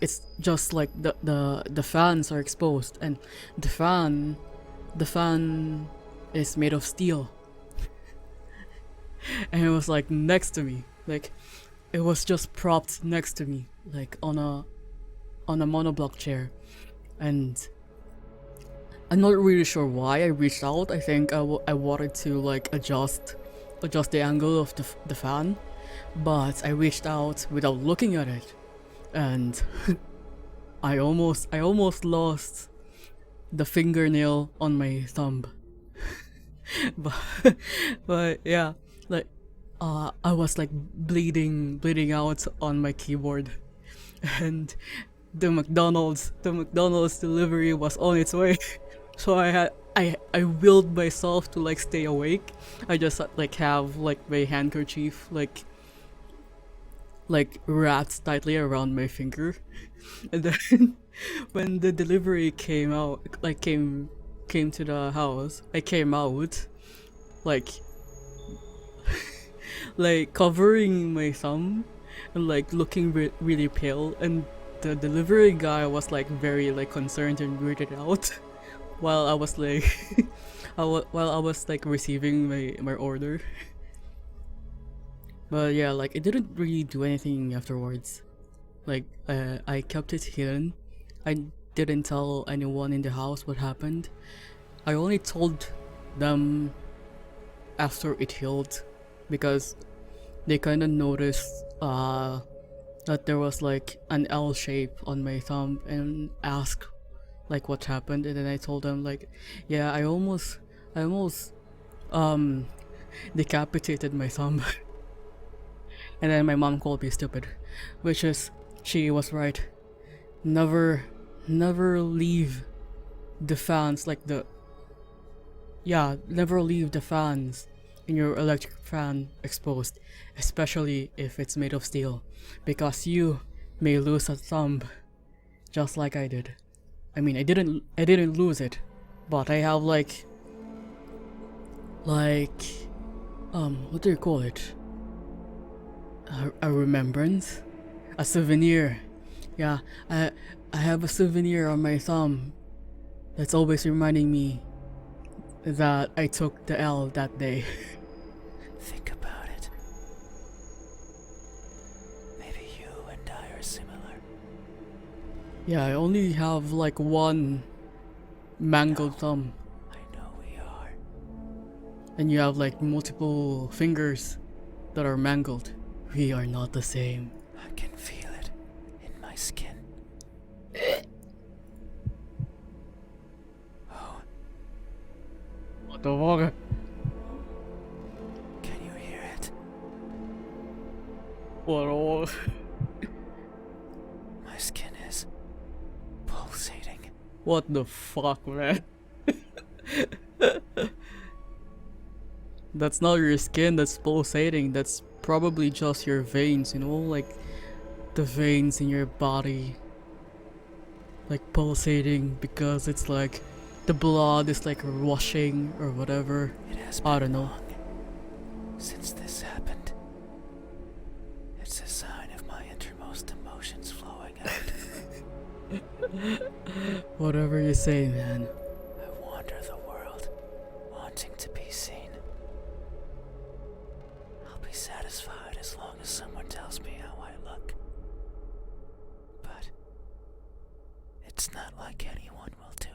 it's just like the fans are exposed, and the fan is made of steel, and it was like next to me, like it was just propped next to me, like on a monoblock chair. And I'm not really sure why I reached out. I think I wanted to like adjust the angle of the fan, but I reached out without looking at it, and I almost lost the fingernail on my thumb. but but yeah, like I was like bleeding out on my keyboard, and the McDonald's delivery was on its way. So I willed myself to like stay awake. I just like have like my handkerchief like wrapped tightly around my finger, and then when the delivery came out, like came to the house, I came out like like covering my thumb and like looking really pale, and the delivery guy was like very like concerned and weirded out while I was like while I was like receiving my order. But yeah, like it didn't really do anything afterwards. Like I kept it hidden. I didn't tell anyone in the house what happened. I only told them after it healed, because they kind of noticed that there was like an L shape on my thumb and asked like what happened, and then I told them like, yeah, I almost um decapitated my thumb. And then my mom called me stupid, which is, she was right. Never leave the fans like the yeah, never leave the fans in your electric fan exposed, especially if it's made of steel, because you may lose a thumb just like I did. I mean, I didn't lose it, but I have like what do you call it? A remembrance, a souvenir. Yeah, I have a souvenir on my thumb that's always reminding me that I took the L that day. Think about it. Maybe you and I are similar. Yeah, I only have like one mangled thumb, I know we are. and you have like multiple fingers that are mangled. We are not the same. I can feel it in my skin. Oh, What the fuck? can you hear it? What? My skin is pulsating. What the fuck, man? That's not your skin that's pulsating. That's probably just your veins, you know, like the veins in your body, like pulsating, because it's like the blood is like rushing or whatever. It has I been don't know. long since this happened. It's a sign of my innermost emotions flowing out. Whatever you say, man. I wander the world, wanting to be seen. I'll be satisfied as long as someone tells me how I look. But it's not like anyone will do.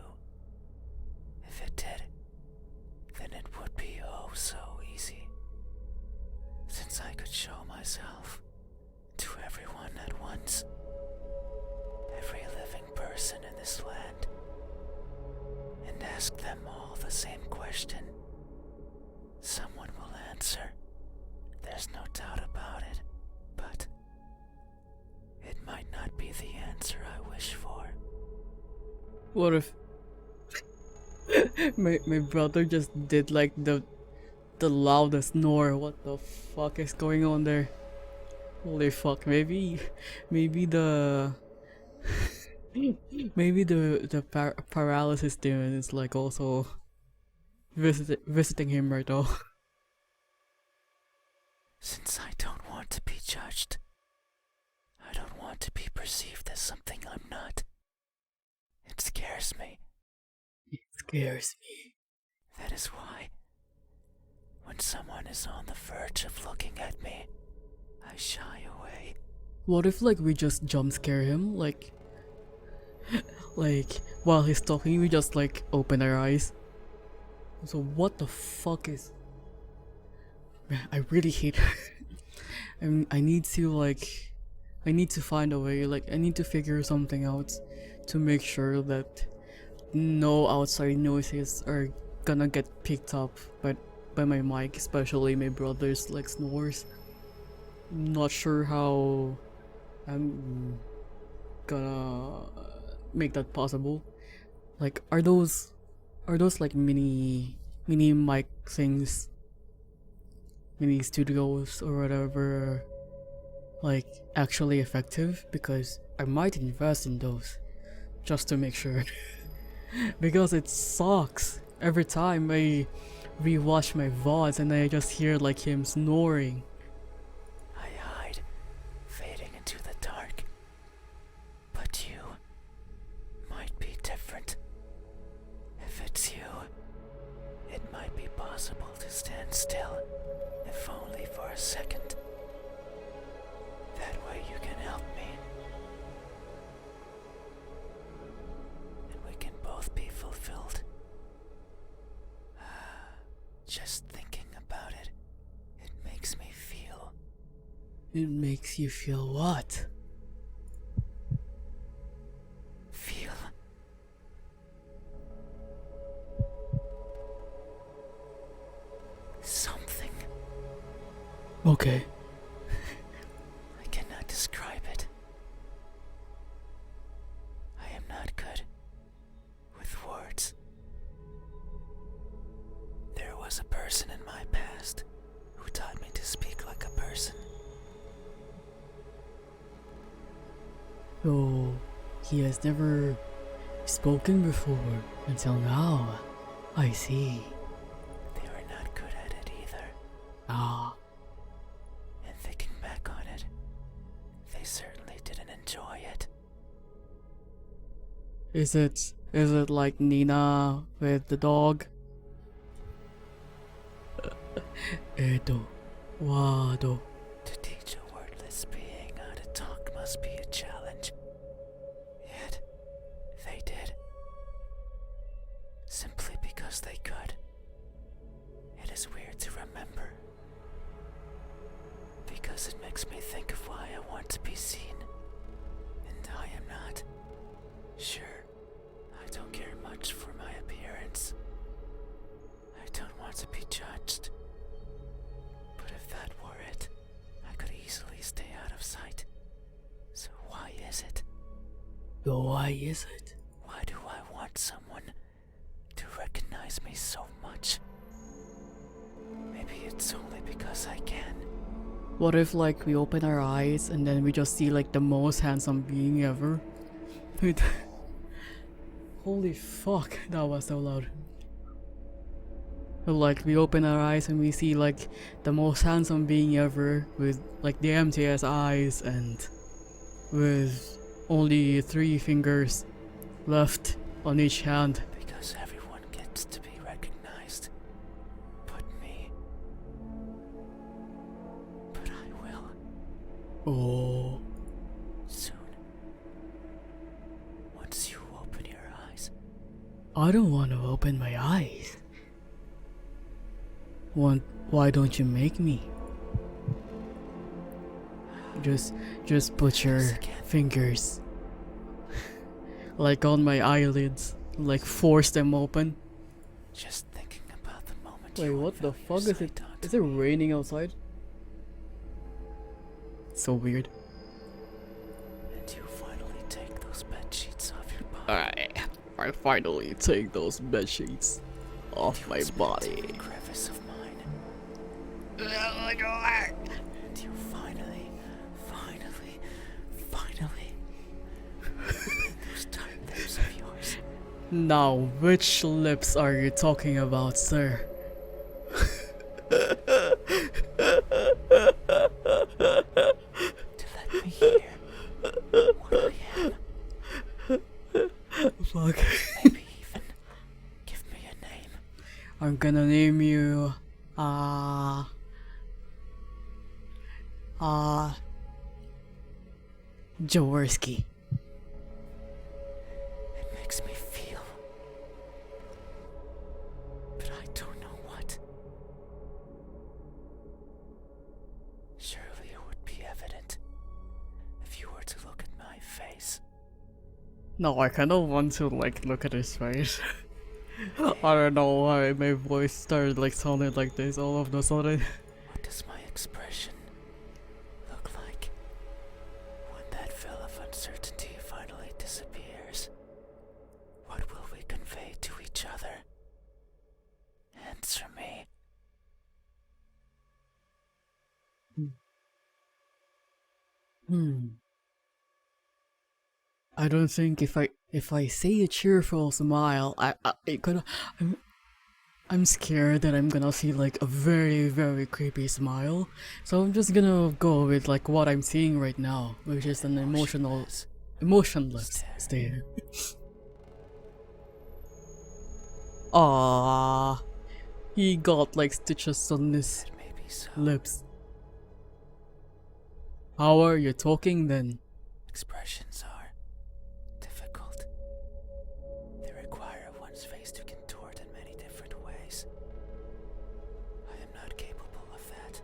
If it did, then it would be oh so easy. Since I could show myself question, someone will answer. There's no doubt about it. But it might not be the answer I wish for. What if my brother just did like the loudest snore? What the fuck is going on there? Holy fuck, maybe the maybe the paralysis demon is like also visiting him right now. Since I don't want to be judged, I don't want to be perceived as something I'm not. It scares me. It scares me. That is why, when someone is on the verge of looking at me, I shy away. What if like we just jump scare him, like while he's talking we just like open our eyes? So what the fuck is... Man, I really hate I need to find a way, like I need to figure something out to make sure that no outside noises are gonna get picked up by my mic, especially my brother's like snores. Not sure how I'm gonna make that possible. Like, are those like mini mic things, mini studios or whatever, like actually effective? Because I might invest in those just to make sure. Because it sucks every time I rewatch my VODs and I just hear like him snoring. I hide, fading into the dark. But you might be different. If it's you, it might be possible to stand still, if only for a second. That way you can help me. And we can both be fulfilled. Just thinking about it, it makes me feel. It makes you feel what? Feel. Something. Okay. I cannot describe it. I am not good with words. There was a person in my past who taught me to speak like a person. So he has never spoken before until now. I see. They were not good at it either. Ah, And thinking back on it, they certainly didn't enjoy it. is it like Nina with the dog? Edo, wado. To teach a wordless being how to talk must be a challenge. Yet, they did. Simply because they could. It is weird to remember. Because it makes me think of why I want to be seen. And I am not. Sure, I don't care much for my appearance. I don't want to be judged. But if that were it, I could easily stay out of sight. So why is it? So why is it? Why do I want someone to recognize me so much? Maybe it's only because I can. What if like we open our eyes and then we just see like the most handsome being ever? With holy fuck, that was so loud. Like we open our eyes and we see like the most handsome being ever with like the emptiest eyes and with only 3 fingers left on each hand. Because everyone gets to be recognized. But me. But I will. Oh, Soon. Once you open your eyes. I don't want to open my eyes. Why don't you make me? Just put your fingers like on my eyelids, like force them open. Just thinking about Wait, you what the unveil fuck your is it? sight onto Is it me. raining outside? So weird. And you finally take those bed sheets off your body. Alright, I finally take those bed sheets off You my whisper body. into the crevice of mine. And you finally those tight lips of yours. Now, which lips are you talking about, sir? To let me hear what I am. Fuck. Maybe even give me a name. I'm gonna name you, Jaworski. It makes me feel, but I don't know what. Surely it would be evident if you were to look at my face. No, I kinda want to, like, look at his face. I don't know why my voice started, like, sounding like this all of a sudden. What does my expression look like when that veil of uncertainty finally disappears? What will we convey to each other? Answer me. I don't think if I say a cheerful smile, it could. I'm scared that I'm gonna see like a very very creepy smile, so I'm just gonna go with like what I'm seeing right now, which is an emotionless stare. Ah, he got like stitches on his That may be so. lips. How are you talking then? Expressions are difficult. They require one's face to contort in many different ways. I am not capable of that.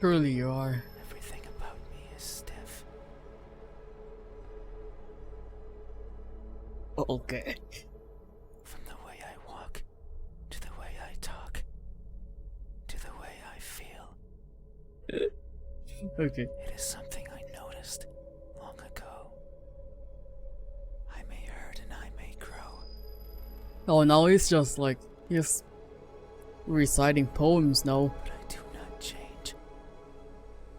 Surely you are. Everything about me is stiff. Okay. From the way I walk, to the way I talk, to the way I feel. Okay. It is something I noticed long ago. I may hurt and I may grow. Oh, now he's reciting poems now. But I do not change.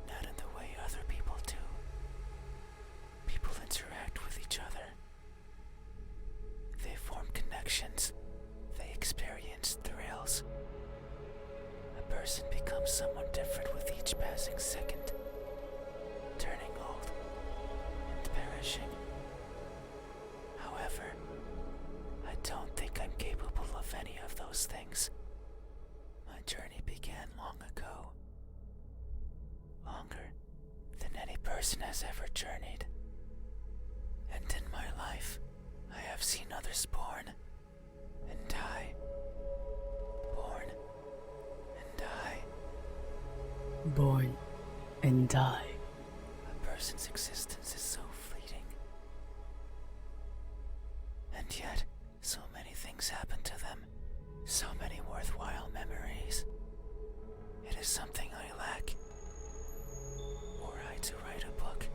Not in the way other people do. People interact with each other. They form connections. They experience thrills. A person becomes someone different with each passing second, turning old and perishing. However, I don't think I'm capable of any of those things. My journey began long ago. Longer than any person has ever journeyed. And in my life, I have seen others born and die. Born and die. Born and die. A person's existence is so fleeting. And yet, so many things happen to them. So many worthwhile memories. It is something I lack. Were I to write a book,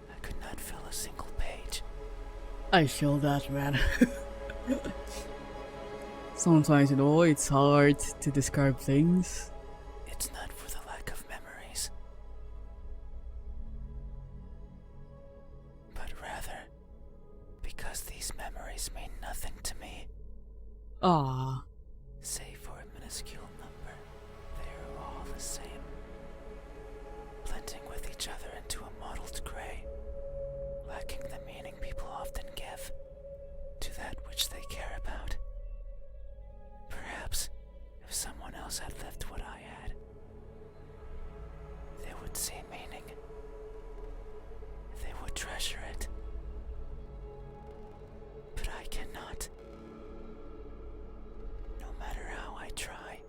I could not fill a single page. I feel that, man. Sometimes, you know, it's hard to describe things. It's not for the lack of memories, but rather because these memories mean nothing to me. Ah, Save for a minuscule number, they are all the same, blending with each other into a mottled gray, lacking the meaning people often give to that which they care about. Perhaps if someone else had lived what I had, they would see meaning. They would treasure it. But I cannot. No matter how I try,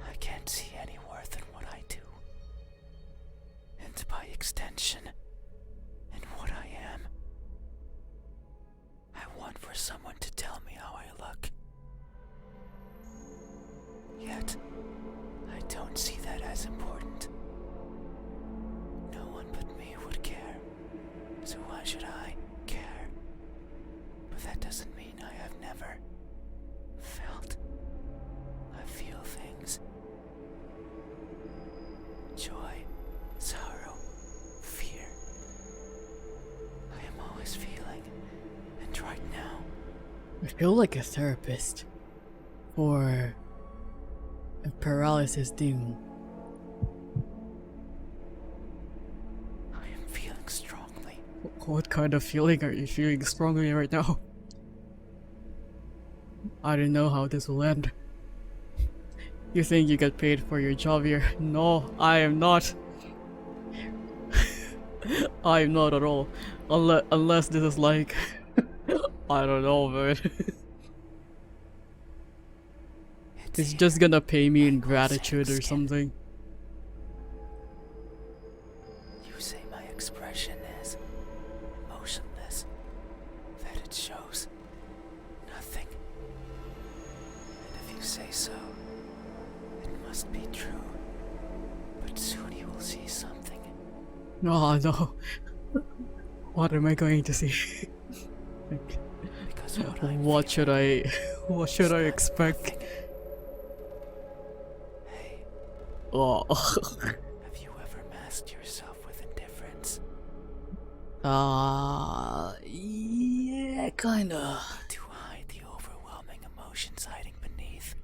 I can't see any worth in what I do. And by extension, in what I am. I want for someone to tell me how I look. feel like a therapist for a paralysis demon. I am feeling strongly. What kind of feeling are you feeling strongly right now? I don't know how this will end. You think you get paid for your job here? No, I am not. I am not at all. Unless this is like... I don't know, man. It's just gonna pay me in gratitude or something. You say my expression is emotionless, that it shows nothing. And if you say so, it must be true. But soon you will see something. No, no. What am I going to see? Because What should I expect? nothing. Hey, Oh. have you ever masked yourself with indifference? Yeah, kinda. To hide the overwhelming emotions hiding beneath.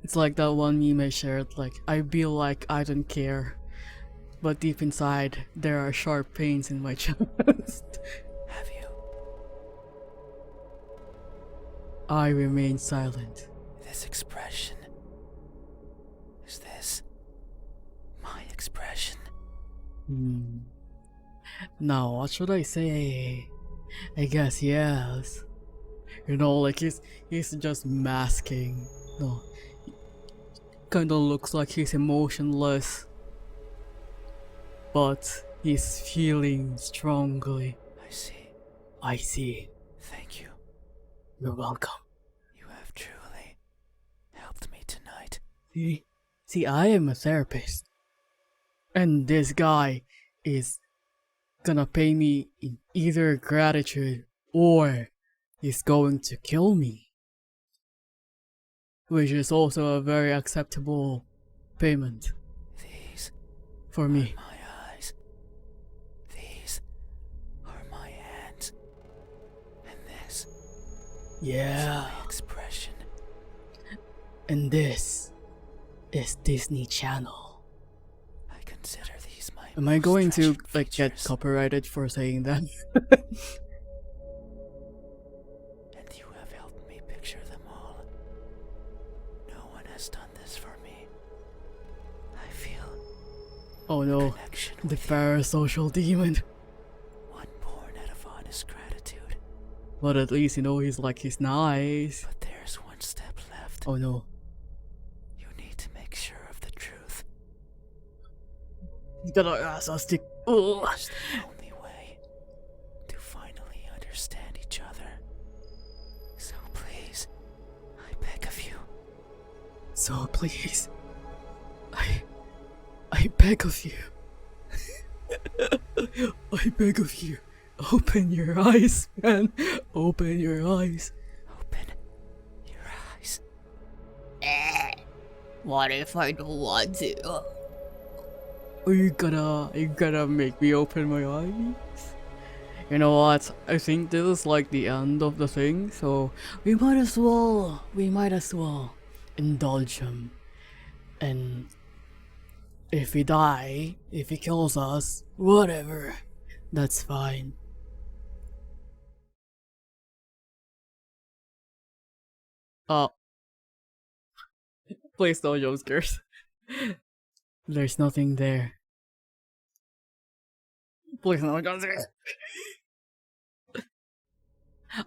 It's like that one meme I shared, like, I feel like I don't care, but deep inside, there are sharp pains in my chest. Have you? I remain silent. This expression. Is this my expression? Now, what should I say? I guess yes. You know, like he's just masking. No, kinda looks like he's emotionless, but he's feeling strongly. I see. I see. Thank you. You're welcome. You have truly helped me tonight. See, I am a therapist, and this guy is gonna pay me in either gratitude or he's going to kill me, which is also a very acceptable payment These for me. are my eyes. These are my hands. And this is Yeah, my expression. and this is Disney Channel. I consider these my Am I most going to treasured like get features. copyrighted for saying that? And you have helped me picture them all. No one has done this for me. I feel Oh a no, connection the with you, parasocial demon. one born out of honest gratitude. But at least, you know, he's nice. But there's one step left. Oh no. You need to make sure of the truth. He's gonna ask us to. Ugh. It's the only way to finally understand each other. So please, I beg of you. So please, I beg of you. I beg of you. Open your eyes, man. Open your eyes. Open your eyes. What if I don't want to? Are you gonna make me open my eyes? You know what? I think this is like the end of the thing, so we might as well indulge him. And if he die, if he kills us, whatever, that's fine. Oh, please no jump scares. There's nothing there. Please no jump scares.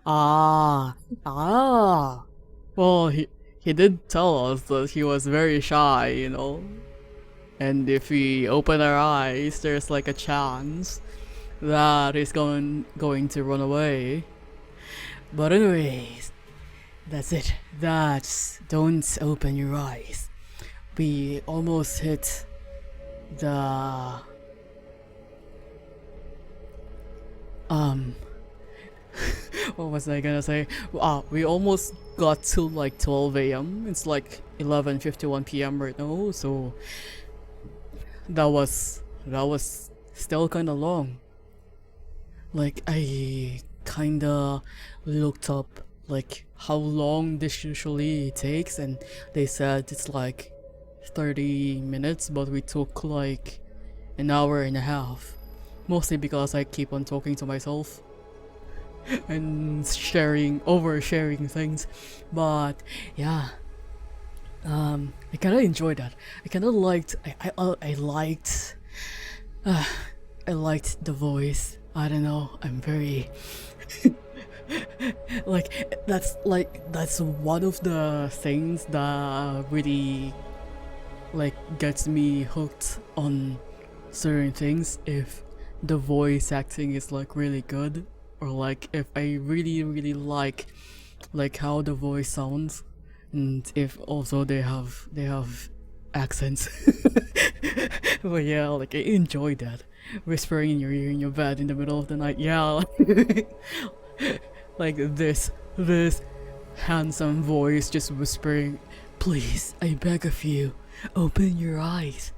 Ah. Well, he did tell us that he was very shy, you know. And if we open our eyes, there's like a chance that he's going to run away. But anyways, that's it. That's don't open your eyes. We almost hit the what was I gonna say? We almost got to like 12 a.m. It's like 11:51 p.m. right now, so that was still kind of long. Like I kinda looked up like how long this usually takes, and they said it's like 30 minutes, but we took like an hour and a half. Mostly because I keep on talking to myself and oversharing things. But yeah, I kind of enjoyed that. I kind of liked. I liked. I liked the voice. I don't know. I'm very that's one of the things that really like gets me hooked on certain things. If the voice acting is like really good, or like if I really like how the voice sounds, and if also they have accents. But yeah, like I enjoy that, whispering in your ear in your bed in the middle of the night. Yeah. Like this handsome voice just whispering, please, I beg of you, open your eyes.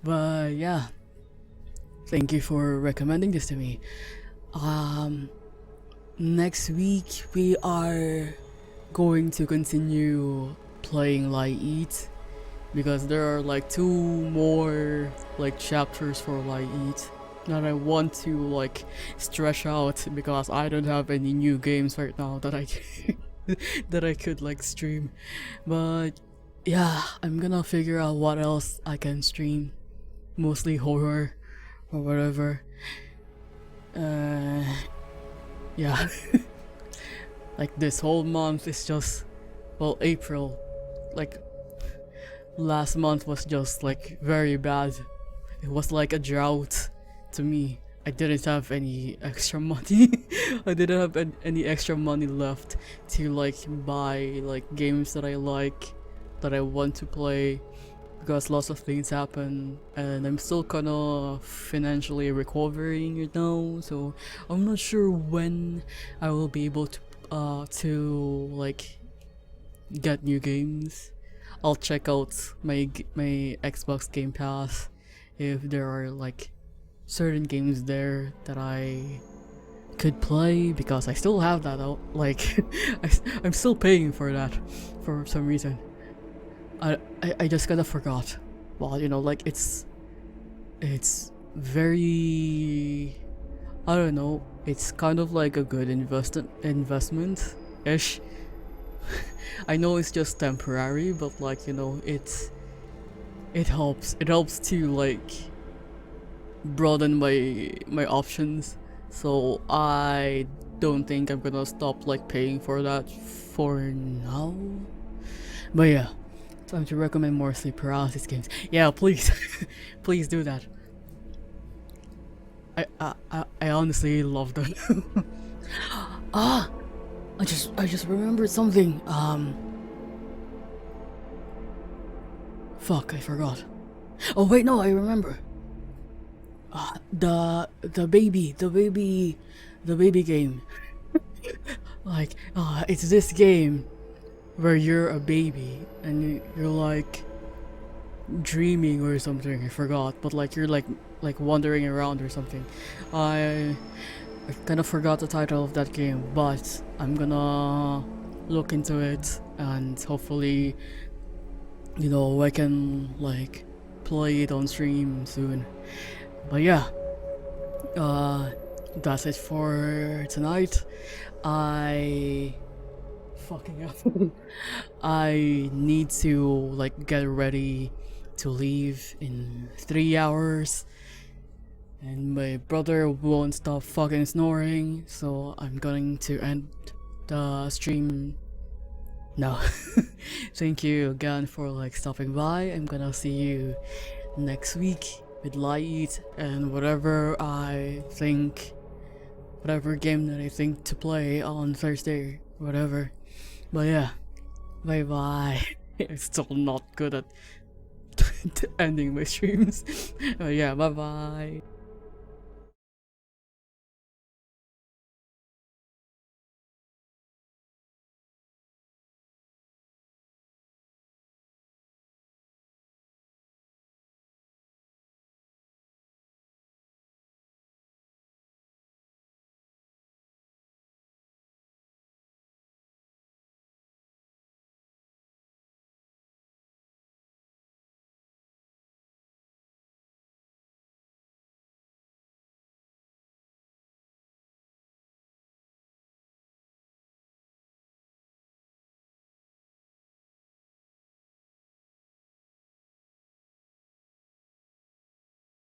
But yeah, thank you for recommending this to me. Next week we are going to continue playing Lie Eat, because there are like 2 more like chapters for Lie Eat that I want to like stretch out, because I don't have any new games right now that I that I could like stream. But yeah, I'm gonna figure out what else I can stream, mostly horror or whatever. Yeah. Like this whole month is just, well, April, like last month was just like very bad. It was like a drought to me. I didn't have any extra money. I didn't have any extra money left to like buy like games that I like, that I want to play, because lots of things happen, and I'm still kind of financially recovering right now. So I'm not sure when I will be able to like get new games. I'll check out my Xbox Game Pass if there are like certain games there that I could play, because I still have that out. Like I'm still paying for that for some reason. I just kind of forgot. Well, you know, like it's very, I don't know. It's kind of like a good investment ish. I know it's just temporary, but like, you know, it helps. It helps to like broaden my options. So I don't think I'm gonna stop like paying for that for now. But yeah, time to recommend more sleep paralysis games. Yeah, please, please do that. I honestly love them. Ah, I just remembered something. Fuck, I forgot. Oh wait, no, I remember. The baby game. Like, it's this game where you're a baby and you're like dreaming or something. I forgot, but like you're like wandering around or something. I kind of forgot the title of that game, but I'm gonna look into it, and hopefully, you know, I can like play it on stream soon. But yeah, that's it for tonight. I fucking up. I need to like get ready to leave in 3 hours, and my brother won't stop fucking snoring, so I'm going to end the stream now. Thank you again for like stopping by. I'm gonna see you next week with Light and whatever game that I think to play on Thursday, whatever. But yeah, bye bye. I'm still not good at ending my streams. But yeah, bye bye.